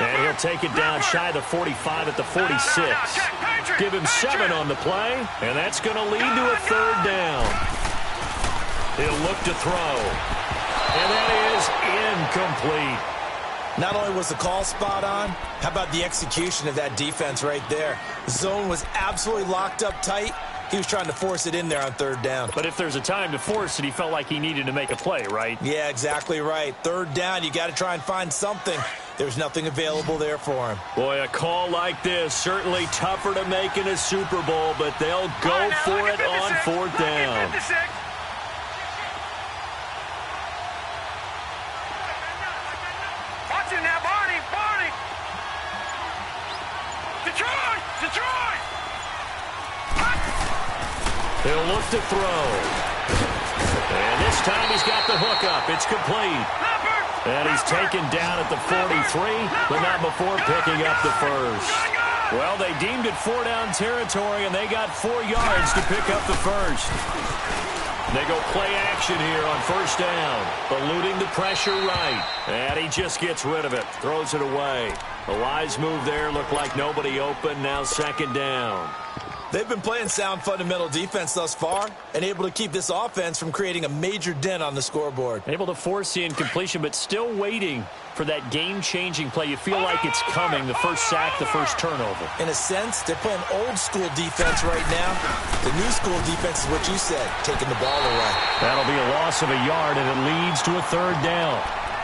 Speaker 9: And he'll take it down shy of the 45 at the 46. Give him 7 on the play, and that's going to lead to a 3rd down. He'll look to throw. And that is incomplete.
Speaker 10: Not only was the call spot on, how about the execution of that defense right there? The zone was absolutely locked up tight. He was trying to force it in there on 3rd down.
Speaker 9: But if there's a time to force it, he felt like he needed to make a play, right?
Speaker 10: Yeah, exactly right. 3rd down, you got to try and find something. There's nothing available there for him.
Speaker 9: Boy, a call like this, certainly tougher to make in a Super Bowl, but they'll go for it on 4th down.
Speaker 11: Watch it now, Barney. Detroit.
Speaker 9: He'll look to throw. And this time he's got the hook up. It's complete. And he's taken down at the 43, but not before picking up the first. Well, they deemed it 4-down territory, and they got 4 yards to pick up the first. They go play action here on 1st down, eluding the pressure right. And he just gets rid of it, throws it away. A wise move there, looked like nobody open, now 2nd down.
Speaker 10: They've been playing sound fundamental defense thus far and able to keep this offense from creating a major dent on the scoreboard.
Speaker 9: Able to force the incompletion, but still waiting for that game-changing play. You feel like it's coming, the first sack, the first turnover.
Speaker 10: In a sense, they're playing old-school defense right now. The new-school defense is what you said, taking the ball away.
Speaker 9: That'll be a loss of a yard, and it leads to a 3rd down.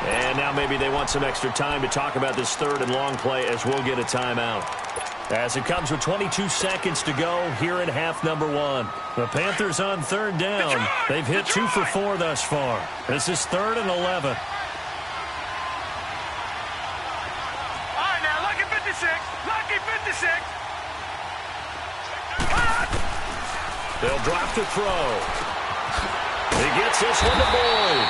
Speaker 9: And now maybe they want some extra time to talk about this 3rd and long play as we'll get a timeout. As it comes with 22 seconds to go here in half number 1. The Panthers on 3rd down. They've hit 2 for 4 thus far. This is 3rd and 11.
Speaker 11: All right, now, lucky 56. Lucky 56.
Speaker 9: They'll drop to throw. He gets this one to Boyd.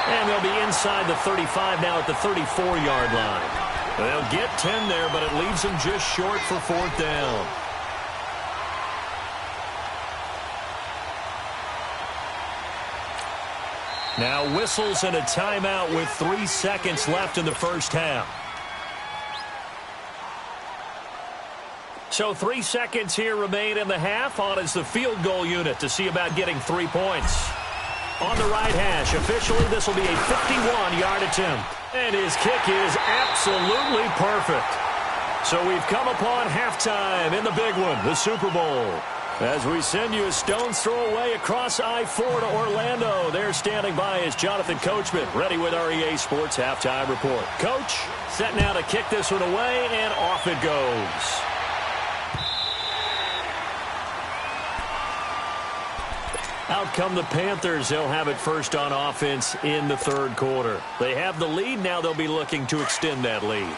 Speaker 9: And they'll be inside the 35 now at the 34-yard line. They'll get 10 there, but it leaves them just short for 4th down. Now whistles and a timeout with 3 seconds left in the first half. So 3 seconds here remain in the half. On is the field goal unit to see about getting 3 points. On the right hash, officially this will be a 51-yard attempt. And his kick is absolutely perfect. So we've come upon halftime in the big one, the Super Bowl. As we send you a stone's throw away across I-4 to Orlando. There standing by is Jonathan Coachman, ready with our EA Sports Halftime Report. Coach, set now to kick this one away, and off it goes. Out come the Panthers. They'll have it first on offense in the third quarter. They have the lead. Now they'll be looking to extend that lead.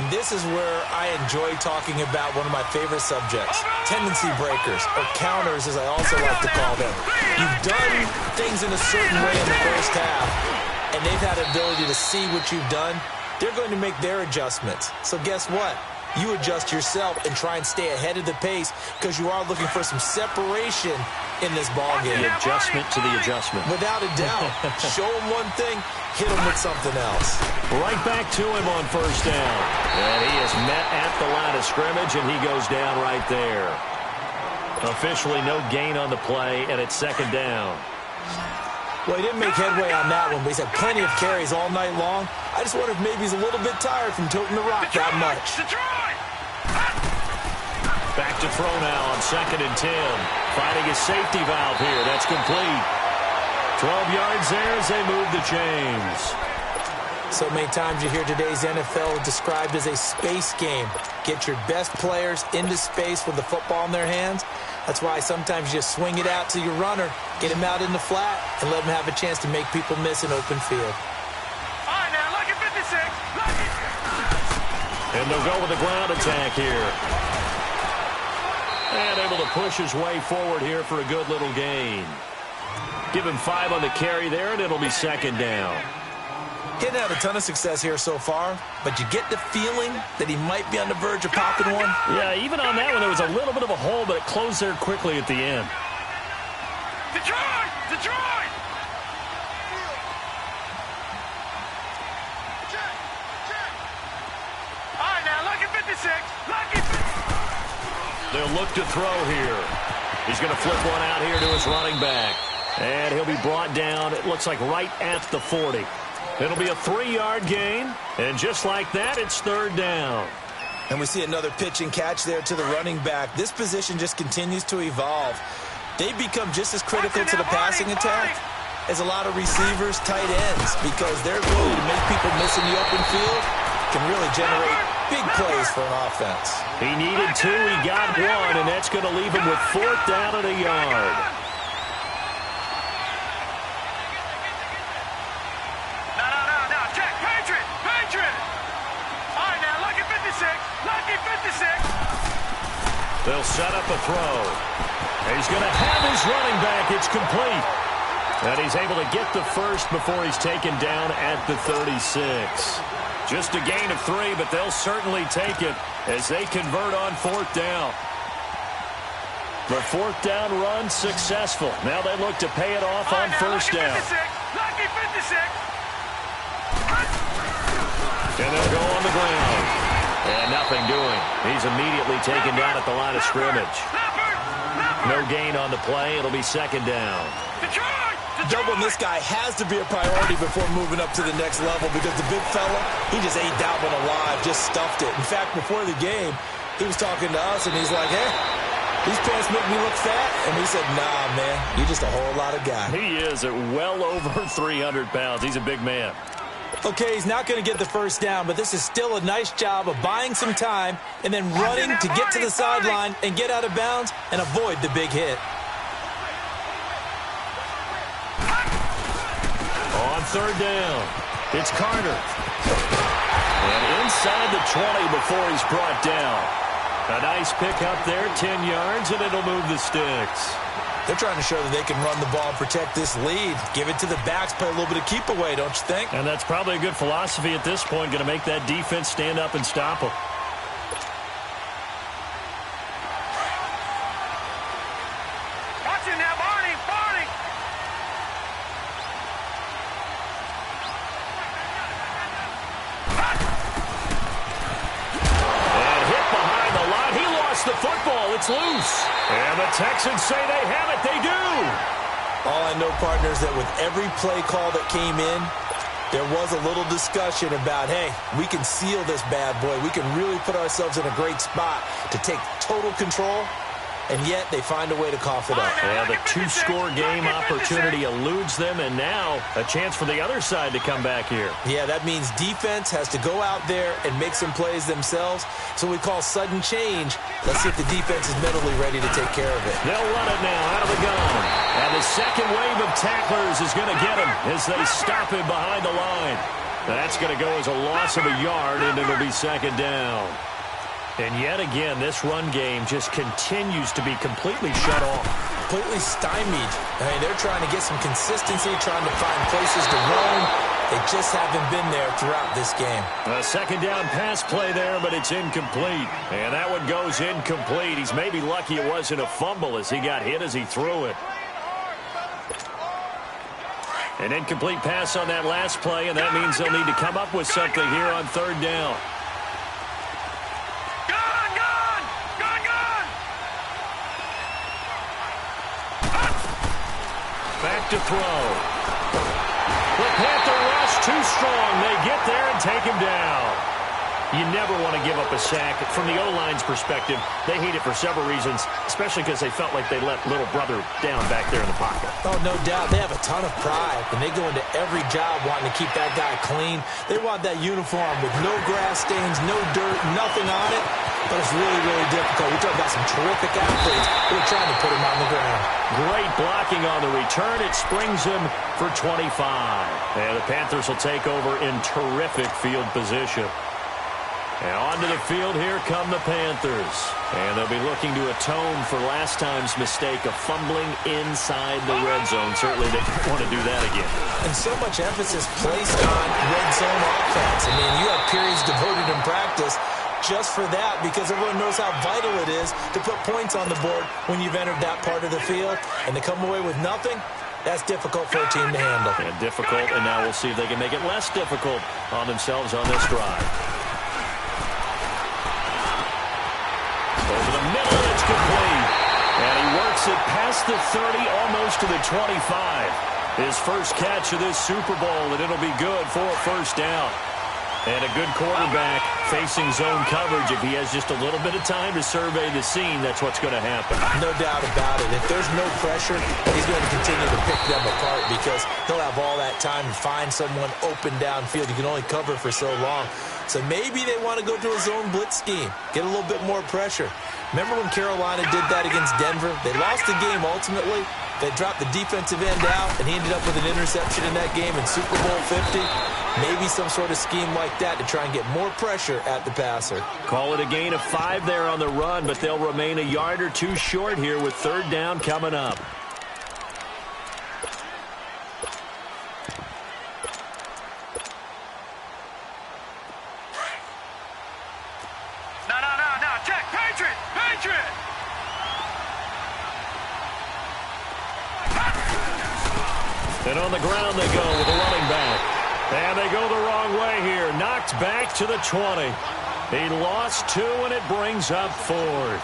Speaker 10: And this is where I enjoy talking about one of my favorite subjects, tendency breakers, or counters as I also like to call them. You've done things in a certain way in the first half, and they've had the ability to see what you've done. They're going to make their adjustments. So guess what? You adjust yourself and try and stay ahead of the pace because you are looking for some separation in this ballgame.
Speaker 9: The adjustment to the adjustment.
Speaker 10: Without a doubt. Show them one thing, hit them with something else.
Speaker 9: Right back to him on first down. And he is met at the line of scrimmage, and he goes down right there. Officially no gain on the play, and it's second down.
Speaker 10: Well, he didn't make headway on that one, but he's had plenty of carries all night long. I just wonder if maybe he's a little bit tired from toting the rock that much.
Speaker 9: Back to throw now on 2nd and 10. Finding his safety valve here. That's complete. 12 yards there as they move the chains.
Speaker 10: So many times you hear today's NFL described as a space game. Get your best players into space with the football in their hands. That's why sometimes you just swing it out to your runner, get him out in the flat, and let him have a chance to make people miss an open field.
Speaker 11: All right, now, look at 56. Look it.
Speaker 9: And they'll go with the ground attack here. And able to push his way forward here for a good little gain. Give him 5 on the carry there, and it'll be second down.
Speaker 10: He hadn't had a ton of success here so far, but you get the feeling that he might be on the verge of popping one.
Speaker 9: Yeah, even on that one, there was a little bit of a hole, but it closed there quickly at the end.
Speaker 11: Detroit! Detroit! All right, now, look at 56. Look at 56.
Speaker 9: They'll look to throw here. He's going to flip one out here to his running back. And he'll be brought down, it looks like, right at the 40. It'll be a 3-yard gain, and just like that, it's third down.
Speaker 10: And we see another pitch and catch there to the running back. This position just continues to evolve. They become just as critical to the passing attack as a lot of receivers, tight ends, because their ability to make people miss in the open field can really generate big plays for an offense.
Speaker 9: He needed 2, he got 1, and that's going to leave him with 4th down and a yard. They'll set up a throw. He's going to have his running back. It's complete. And he's able to get the first before he's taken down at the 36. Just a gain of 3, but they'll certainly take it as they convert on 4th down. The 4th down run successful. Now they look to pay it off on first down.
Speaker 11: Lucky 56.
Speaker 9: And they'll go on the ground. And nothing doing. He's immediately taken down at the line of scrimmage. No gain on the play. It'll be second down.
Speaker 10: Doubling this guy has to be a priority before moving up to the next level because the big fella, he just ate that one alive, just stuffed it. In fact, before the game, he was talking to us, and he's like, hey, these pants make me look fat. And we said, nah, man, you're just a whole lot of guy.
Speaker 9: He is at well over 300 pounds. He's a big man.
Speaker 10: Okay, he's not going to get the first down, but this is still a nice job of buying some time and then running to get to the sideline and get out of bounds and avoid the big hit.
Speaker 9: On third down, it's Carter. And inside the 20 before he's brought down. A nice pick up there, 10 yards, and it'll move the sticks.
Speaker 10: They're trying to show that they can run the ball and protect this lead. Give it to the backs, play a little bit of keep away, don't you think?
Speaker 9: And that's probably a good philosophy at this point, going to make that defense stand up and stop them.
Speaker 11: Watch it now, Barney, Barney.
Speaker 9: And hit behind the line. He lost the football. It's loose. And the Texans say they have it. They do.
Speaker 10: All I know, partners, that with every play call that came in, there was a little discussion about, hey, we can seal this bad boy. We can really put ourselves in a great spot to take total control. and yet they find a way to cough it up.
Speaker 9: Yeah, the two-score game opportunity eludes them, and now a chance for the other side to come back here.
Speaker 10: Yeah, that means defense has to go out there and make some plays themselves. So we call sudden change. Let's see if the defense is mentally ready to take care of it.
Speaker 9: They'll run it now out of the gun. And the second wave of tacklers is going to get him as they stop him behind the line. That's going to go as a loss of a yard, and it'll be second down. And yet again, this run game just continues to be completely shut off.
Speaker 10: Completely stymied. I mean, they're trying to get some consistency, trying to find places to roam. They just haven't been there throughout this game.
Speaker 9: A second down pass play there, but it's incomplete. And that one goes incomplete. He's maybe lucky it wasn't a fumble as he got hit as he threw it. An incomplete pass on that last play, and that means they'll need to come up with something here on third down. Back to throw. The Panther rush too strong. They get there and take him down. You never want to give up a sack. From the O-line's perspective, they hate it for several reasons, especially because they felt like they let little brother down back there in the pocket.
Speaker 10: Oh, no doubt. They have a ton of pride, and they go into every job wanting to keep that guy clean. They want that uniform with no grass stains, no dirt, nothing on it. But it's really, really difficult. We talk about some terrific athletes who are trying to put him on the ground.
Speaker 9: Great blocking on the return. It springs him for 25. And the Panthers will take over in terrific field position. And onto the field, here come the Panthers. And they'll be looking to atone for last time's mistake of fumbling inside the red zone. Certainly they don't want to do that again.
Speaker 10: And so much emphasis placed on red zone offense. I mean, you have periods devoted in practice just for that, because everyone knows how vital it is to put points on the board when you've entered that part of the field. And to come away with nothing, that's difficult for a team to handle.
Speaker 9: And difficult, and now we'll see if they can make it less difficult on themselves on this drive. Over the middle, it's complete. And he works it past the 30, almost to the 25. His first catch of this Super Bowl, and it'll be good for a first down. And a good quarterback facing zone coverage. If he has just a little bit of time to survey the scene, that's what's going to happen.
Speaker 10: No doubt about it. If there's no pressure, he's going to continue to pick them apart because he'll have all that time to find someone open downfield. You can only cover for so long. So maybe they want to go to a zone blitz scheme, get a little bit more pressure. Remember when Carolina did that against Denver? They lost the game ultimately. They dropped the defensive end out, and he ended up with an interception in that game in Super Bowl 50. Maybe some sort of scheme like that to try and get more pressure at the passer.
Speaker 9: Call it a gain of 5 there on the run, but they'll remain a yard or two short here with third down coming up.
Speaker 11: No. Check. Patriot.
Speaker 9: And on the ground they go with the running back. And they go the wrong way here. Knocked back to the 20. He lost 2, and it brings up 4th.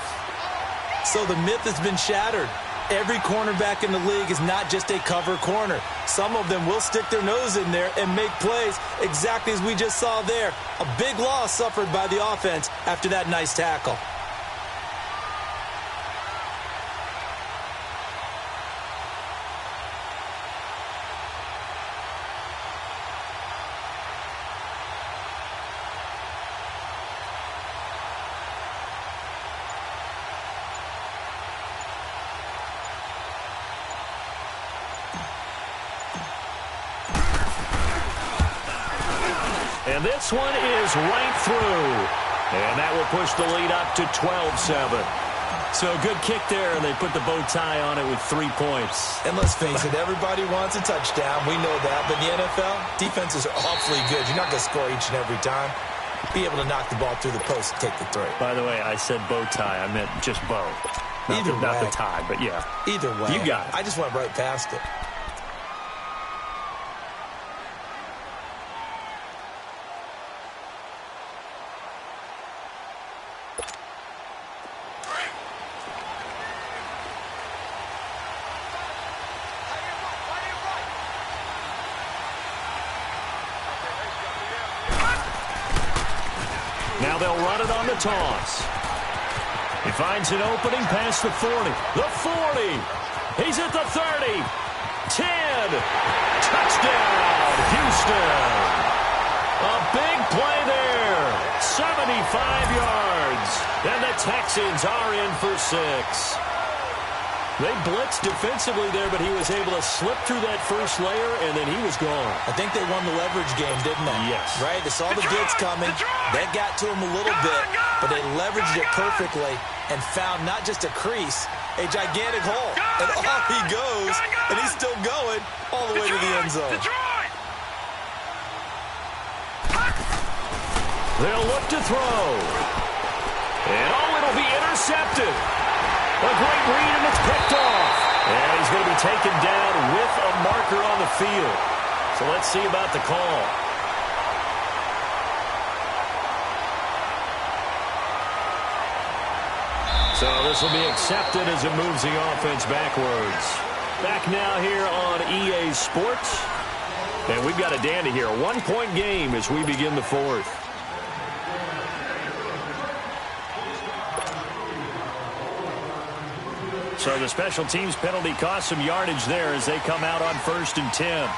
Speaker 10: So the myth has been shattered. Every cornerback in the league is not just a cover corner. Some of them will stick their nose in there and make plays exactly as we just saw there. A big loss suffered by the offense after that nice tackle.
Speaker 9: And this one is right through. And that will push the lead up to 12-7. So good kick there, and they put the bow tie on it with 3 points.
Speaker 10: And let's face it, everybody wants a touchdown. We know that. But in the NFL, defenses are awfully good. You're not going to score each and every time. Be able to knock the ball through the post and take the throw.
Speaker 9: By the way, I said bow tie. I meant just bow. Not the tie, but yeah.
Speaker 10: Either way.
Speaker 9: You got it.
Speaker 10: I just went right past it.
Speaker 9: Now they'll run it on the toss. He finds an opening past the 40. The 40. He's at the 30. 10. Touchdown, Houston. A big play there. 75 yards. And the Texans are in for 6. They blitzed defensively there, but he was able to slip through that first layer, and then he was gone.
Speaker 10: I think they won the leverage game, didn't they?
Speaker 9: Yes.
Speaker 10: Right? They saw the blitz coming. That got to him a little bit, but they leveraged it perfectly and found not just a crease, a gigantic hole. And off he goes, and he's still going all the way to the end zone.
Speaker 9: They'll look to throw. And it'll be intercepted. A great read, and it's picked off. And he's going to be taken down with a marker on the field. So let's see about the call. So this will be accepted as it moves the offense backwards. Back now here on EA Sports. And we've got a dandy here. A 1-point game as we begin the fourth. So the special teams penalty cost some yardage there as they come out on 1st and 10.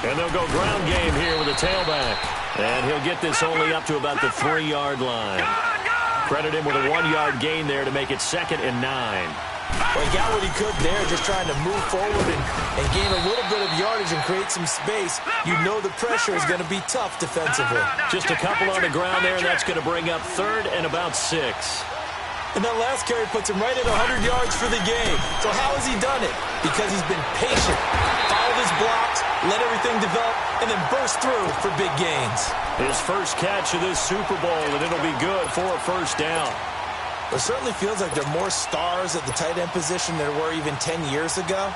Speaker 9: And they'll go ground game here with a tailback. And he'll get this only up to about the 3-yard line. Credit him with a 1-yard gain there to make it 2nd and 9.
Speaker 10: Well, he got what he could there, just trying to move forward and gain a little bit of yardage and create some space. You know the pressure is going to be tough defensively.
Speaker 9: Just a couple on the ground there, and that's going to bring up 3rd and about 6.
Speaker 10: And that last carry puts him right at 100 yards for the game. So how has he done it? Because he's been patient, followed his blocks, let everything develop, and then burst through for big gains.
Speaker 9: His first catch of this Super Bowl, and it'll be good for a 1st down.
Speaker 10: It certainly feels like there are more stars at the tight end position than there were even 10 years ago.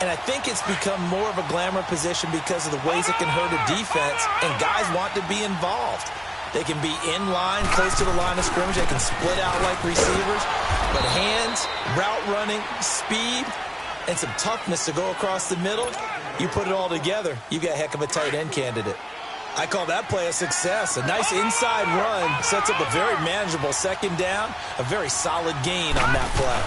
Speaker 10: And I think it's become more of a glamour position because of the ways it can hurt a defense, and guys want to be involved. They can be in line, close to the line of scrimmage. They can split out like receivers. But hands, route running, speed, and some toughness to go across the middle, you put it all together, you got a heck of a tight end candidate. I call that play a success. A nice inside run sets up a very manageable 2nd down, a very solid gain on that play.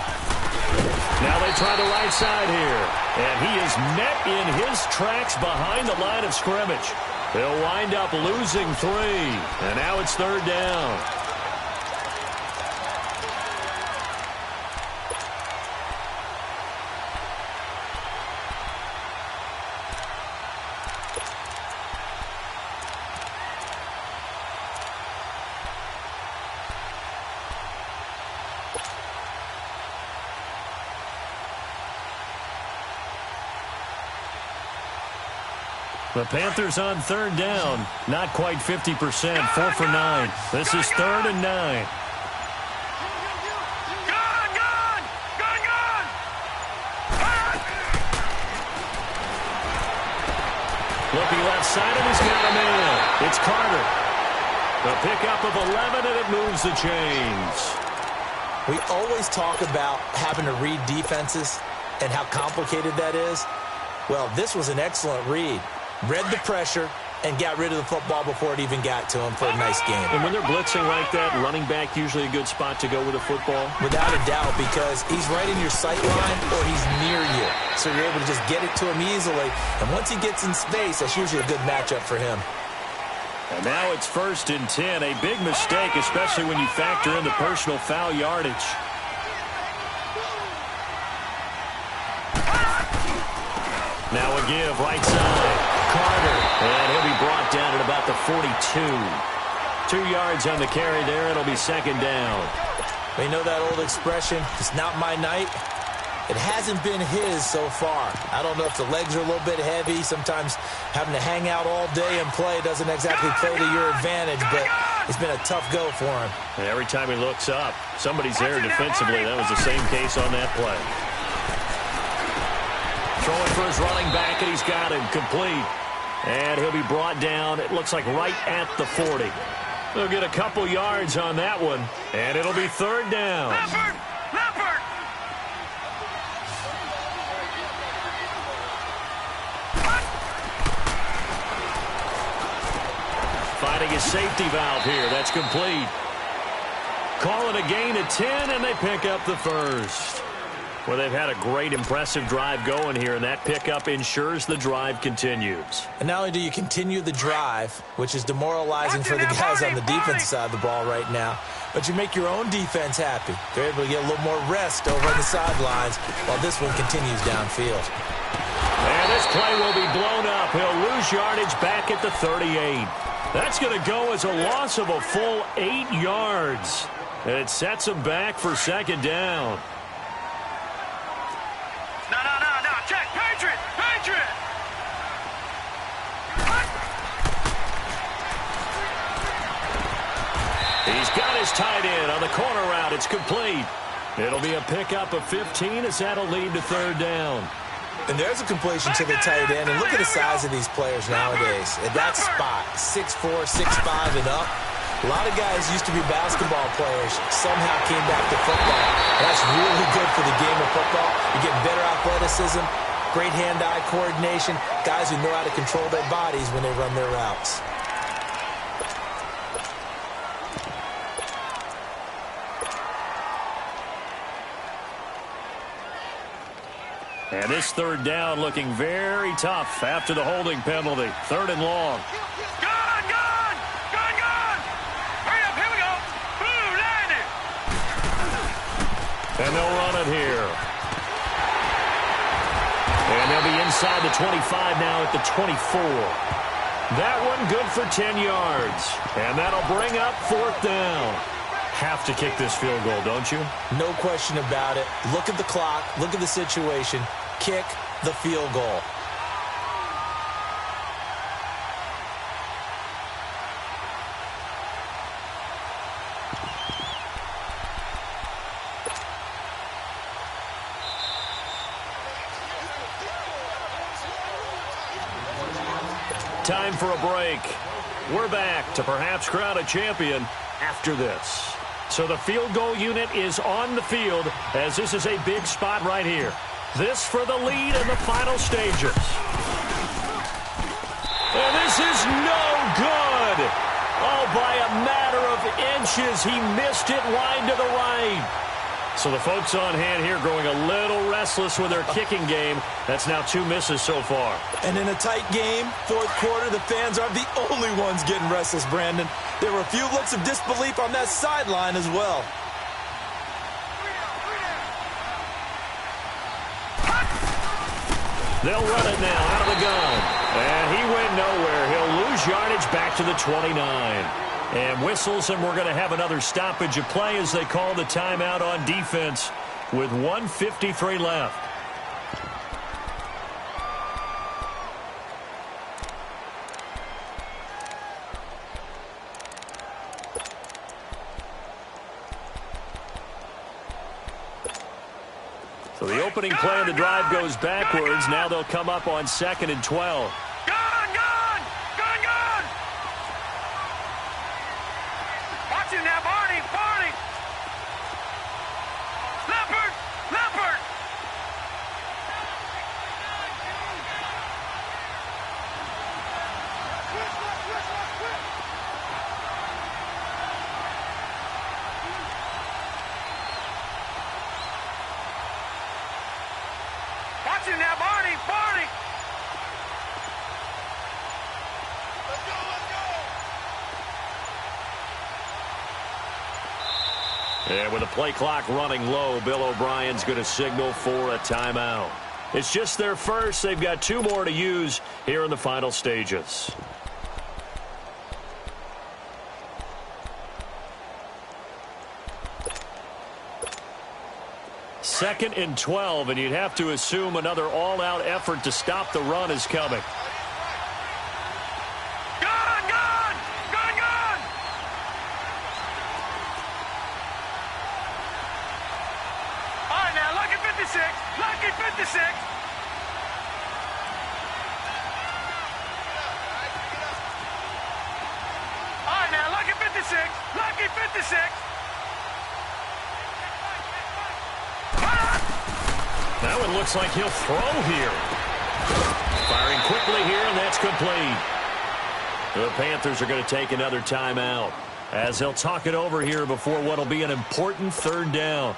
Speaker 9: Now they try the right side here, and he is met in his tracks behind the line of scrimmage. They'll wind up losing 3, and now it's 3rd down. The Panthers on 3rd down. Not quite 50%. 4 for 9. This is 3rd and 9. Looking left side, and he's got a man. It's Carter. The pickup of 11, and it moves the chains.
Speaker 10: We always talk about having to read defenses and how complicated that is. Well, this was an excellent read. Read the pressure and got rid of the football before it even got to him for a nice game.
Speaker 9: And when they're blitzing like that, running back usually a good spot to go with a football?
Speaker 10: Without a doubt, because he's right in your sight line or he's near you. So you're able to just get it to him easily. And once he gets in space, that's usually a good matchup for him.
Speaker 9: And now it's 1st and 10. A big mistake, especially when you factor in the personal foul yardage. Now a give, right side. Carter, and he'll be brought down at about the 42. 2 yards on the carry there. It'll be 2nd down.
Speaker 10: We know that old expression, it's not my night. It hasn't been his so far. I don't know if the legs are a little bit heavy. Sometimes having to hang out all day and play doesn't exactly play to your advantage, but it's been a tough go for him.
Speaker 9: And every time he looks up, somebody's there defensively. That was the same case on that play. Throwing for his running back, and he's got him complete. And he'll be brought down, it looks like right at the 40. They'll get a couple yards on that one, and it'll be 3rd down.
Speaker 11: Leopard!
Speaker 9: Fighting a safety valve here. That's complete. Call it a gain of 10, and they pick up the first. Well, they've had a great, impressive drive going here, and that pickup ensures the drive continues.
Speaker 10: And not only do you continue the drive, which is demoralizing for the guys on the defense side of the ball right now, but you make your own defense happy. They're able to get a little more rest over on the sidelines while this one continues downfield.
Speaker 9: And this play will be blown up. He'll lose yardage back at the 38. That's going to go as a loss of a full 8 yards. And it sets him back for second down.
Speaker 11: No. Check. Patriot.
Speaker 9: He's got his tight end on the corner route. It's complete. It'll be a pickup of 15 as that'll lead to third down.
Speaker 10: And there's a completion to the tight end. And look at the size of these players nowadays. At that spot, 6'4", 6'5", and up. A lot of guys used to be basketball players, somehow came back to football. That's really good for the game of football. You get better athleticism, great hand-eye coordination, guys who know how to control their bodies when they run their routes.
Speaker 9: And this third down looking very tough after the holding penalty. Third and long. And they'll run it here. And they'll be inside the 25 now at the 24. That one good for 10 yards. And that'll bring up fourth down. Have to kick this field goal, don't you?
Speaker 10: No question about it. Look at the clock. Look at the situation. Kick the field goal.
Speaker 9: Time for a break. We're back to perhaps crown a champion after this. So the field goal unit is on the field as this is a big spot right here. This for the lead in the final stages. And this is no good. Oh, by a matter of inches, he missed it wide to the right. So the folks on hand here growing a little restless with their kicking game. That's now 2 misses so far.
Speaker 10: And in a tight game, fourth quarter, the fans aren't the only ones getting restless, Brandon. There were a few looks of disbelief on that sideline as well.
Speaker 9: They'll run it now out of the gun. And he went nowhere. He'll lose yardage back to the 29. And whistles, and we're going to have another stoppage of play as they call the timeout on defense with 1:53 left. So the opening play of the drive goes backwards. Now they'll come up on 2nd and 12. And with the play clock running low, Bill O'Brien's going to signal for a timeout. It's just their first. They've got 2 more to use here in the final stages. Second and 12, and you'd have to assume another all-out effort to stop the run is coming.
Speaker 11: Lucky 56. All right, now, lucky 56. Lucky 56.
Speaker 9: That one looks like he'll throw here. Firing quickly here, and that's complete. The Panthers are going to take another timeout as they'll talk it over here before what will be an important third down.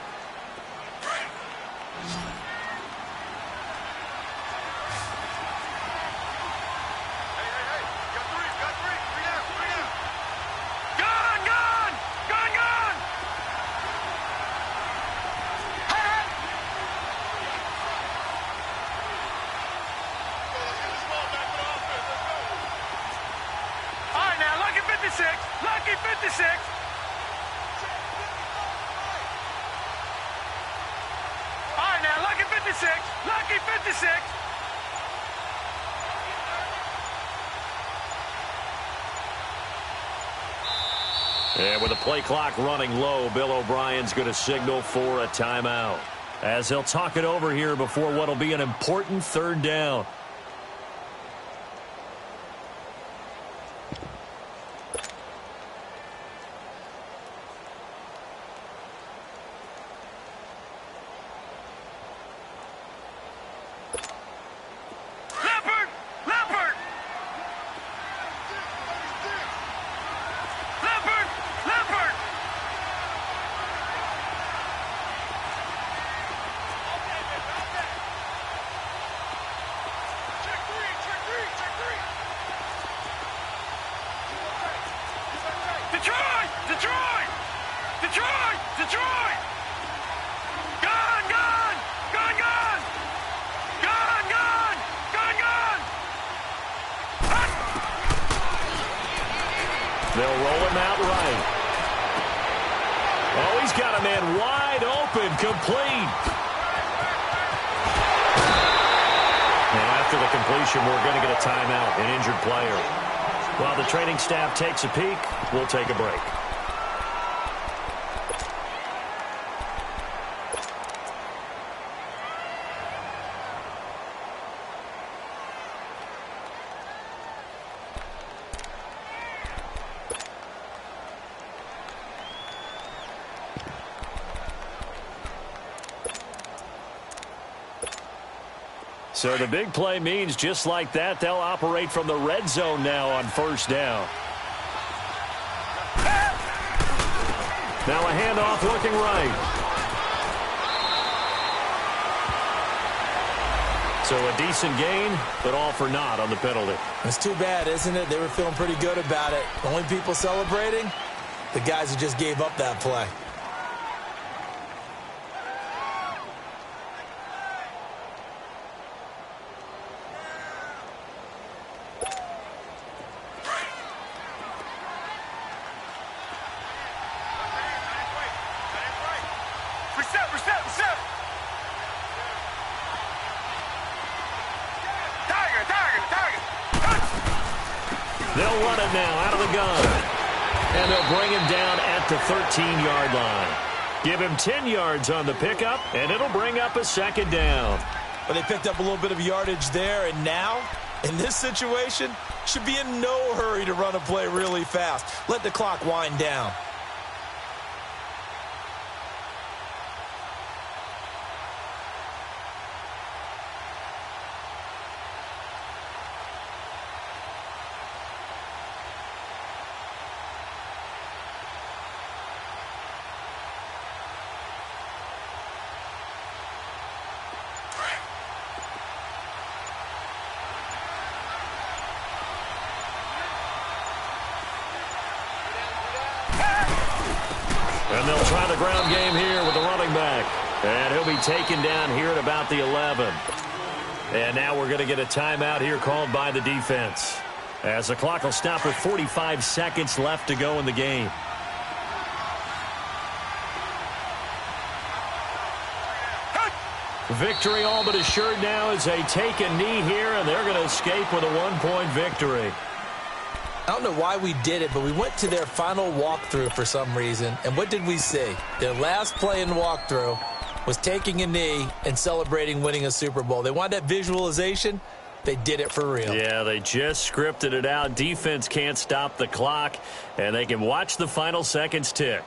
Speaker 11: Lucky 56. All right, now, lucky 56. Lucky 56.
Speaker 9: And with the play clock running low, Bill O'Brien's going to signal for a timeout as they'll talk it over here before what will be an important third down. They'll roll him out right. Oh, he's got a man wide open, complete. And after the completion, we're going to get a timeout, an injured player. While the training staff takes a peek, we'll take a break. So the big play means just like that, they'll operate from the red zone now on first down. Now a handoff looking right. So a decent gain, but all for naught on the penalty.
Speaker 10: It's too bad, isn't it? They were feeling pretty good about it. The only people celebrating, the guys who just gave up that play.
Speaker 9: They'll run it now out of the gun. And they'll bring him down at the 13-yard line. Give him 10 yards on the pickup, and it'll bring up a second down.
Speaker 10: But they picked up a little bit of yardage there, and now, in this situation, should be in no hurry to run a play really fast. Let the clock wind down.
Speaker 9: And they'll try the ground game here with the running back. And he'll be taken down here at about the 11. And now we're going to get a timeout here called by the defense, as the clock will stop with 45 seconds left to go in the game. Victory all but assured now as they take a knee here, and they're going to escape with a one-point victory.
Speaker 10: I don't know why we did it, but we went to their final walkthrough for some reason. And what did we see? Their last play in walkthrough was taking a knee and celebrating winning a Super Bowl. They wanted that visualization. They did it for real.
Speaker 9: Yeah, they just scripted it out. Defense can't stop the clock, and they can watch the final seconds tick.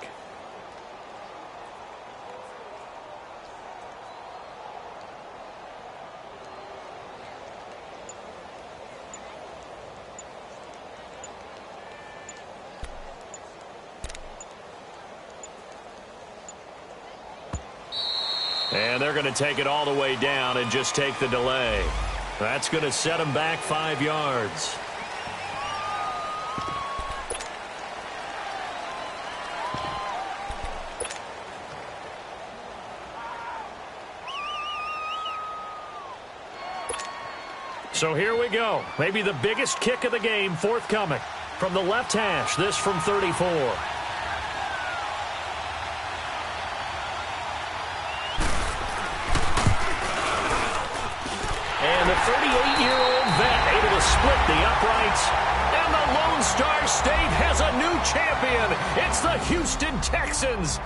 Speaker 9: And they're going to take it all the way down and just take the delay. That's going to set them back 5 yards. So here we go. Maybe the biggest kick of the game forthcoming. From the left hash, this from 34. And the 38-year-old vet able to split the uprights. And the Lone Star State has a new champion. It's the Houston Texans.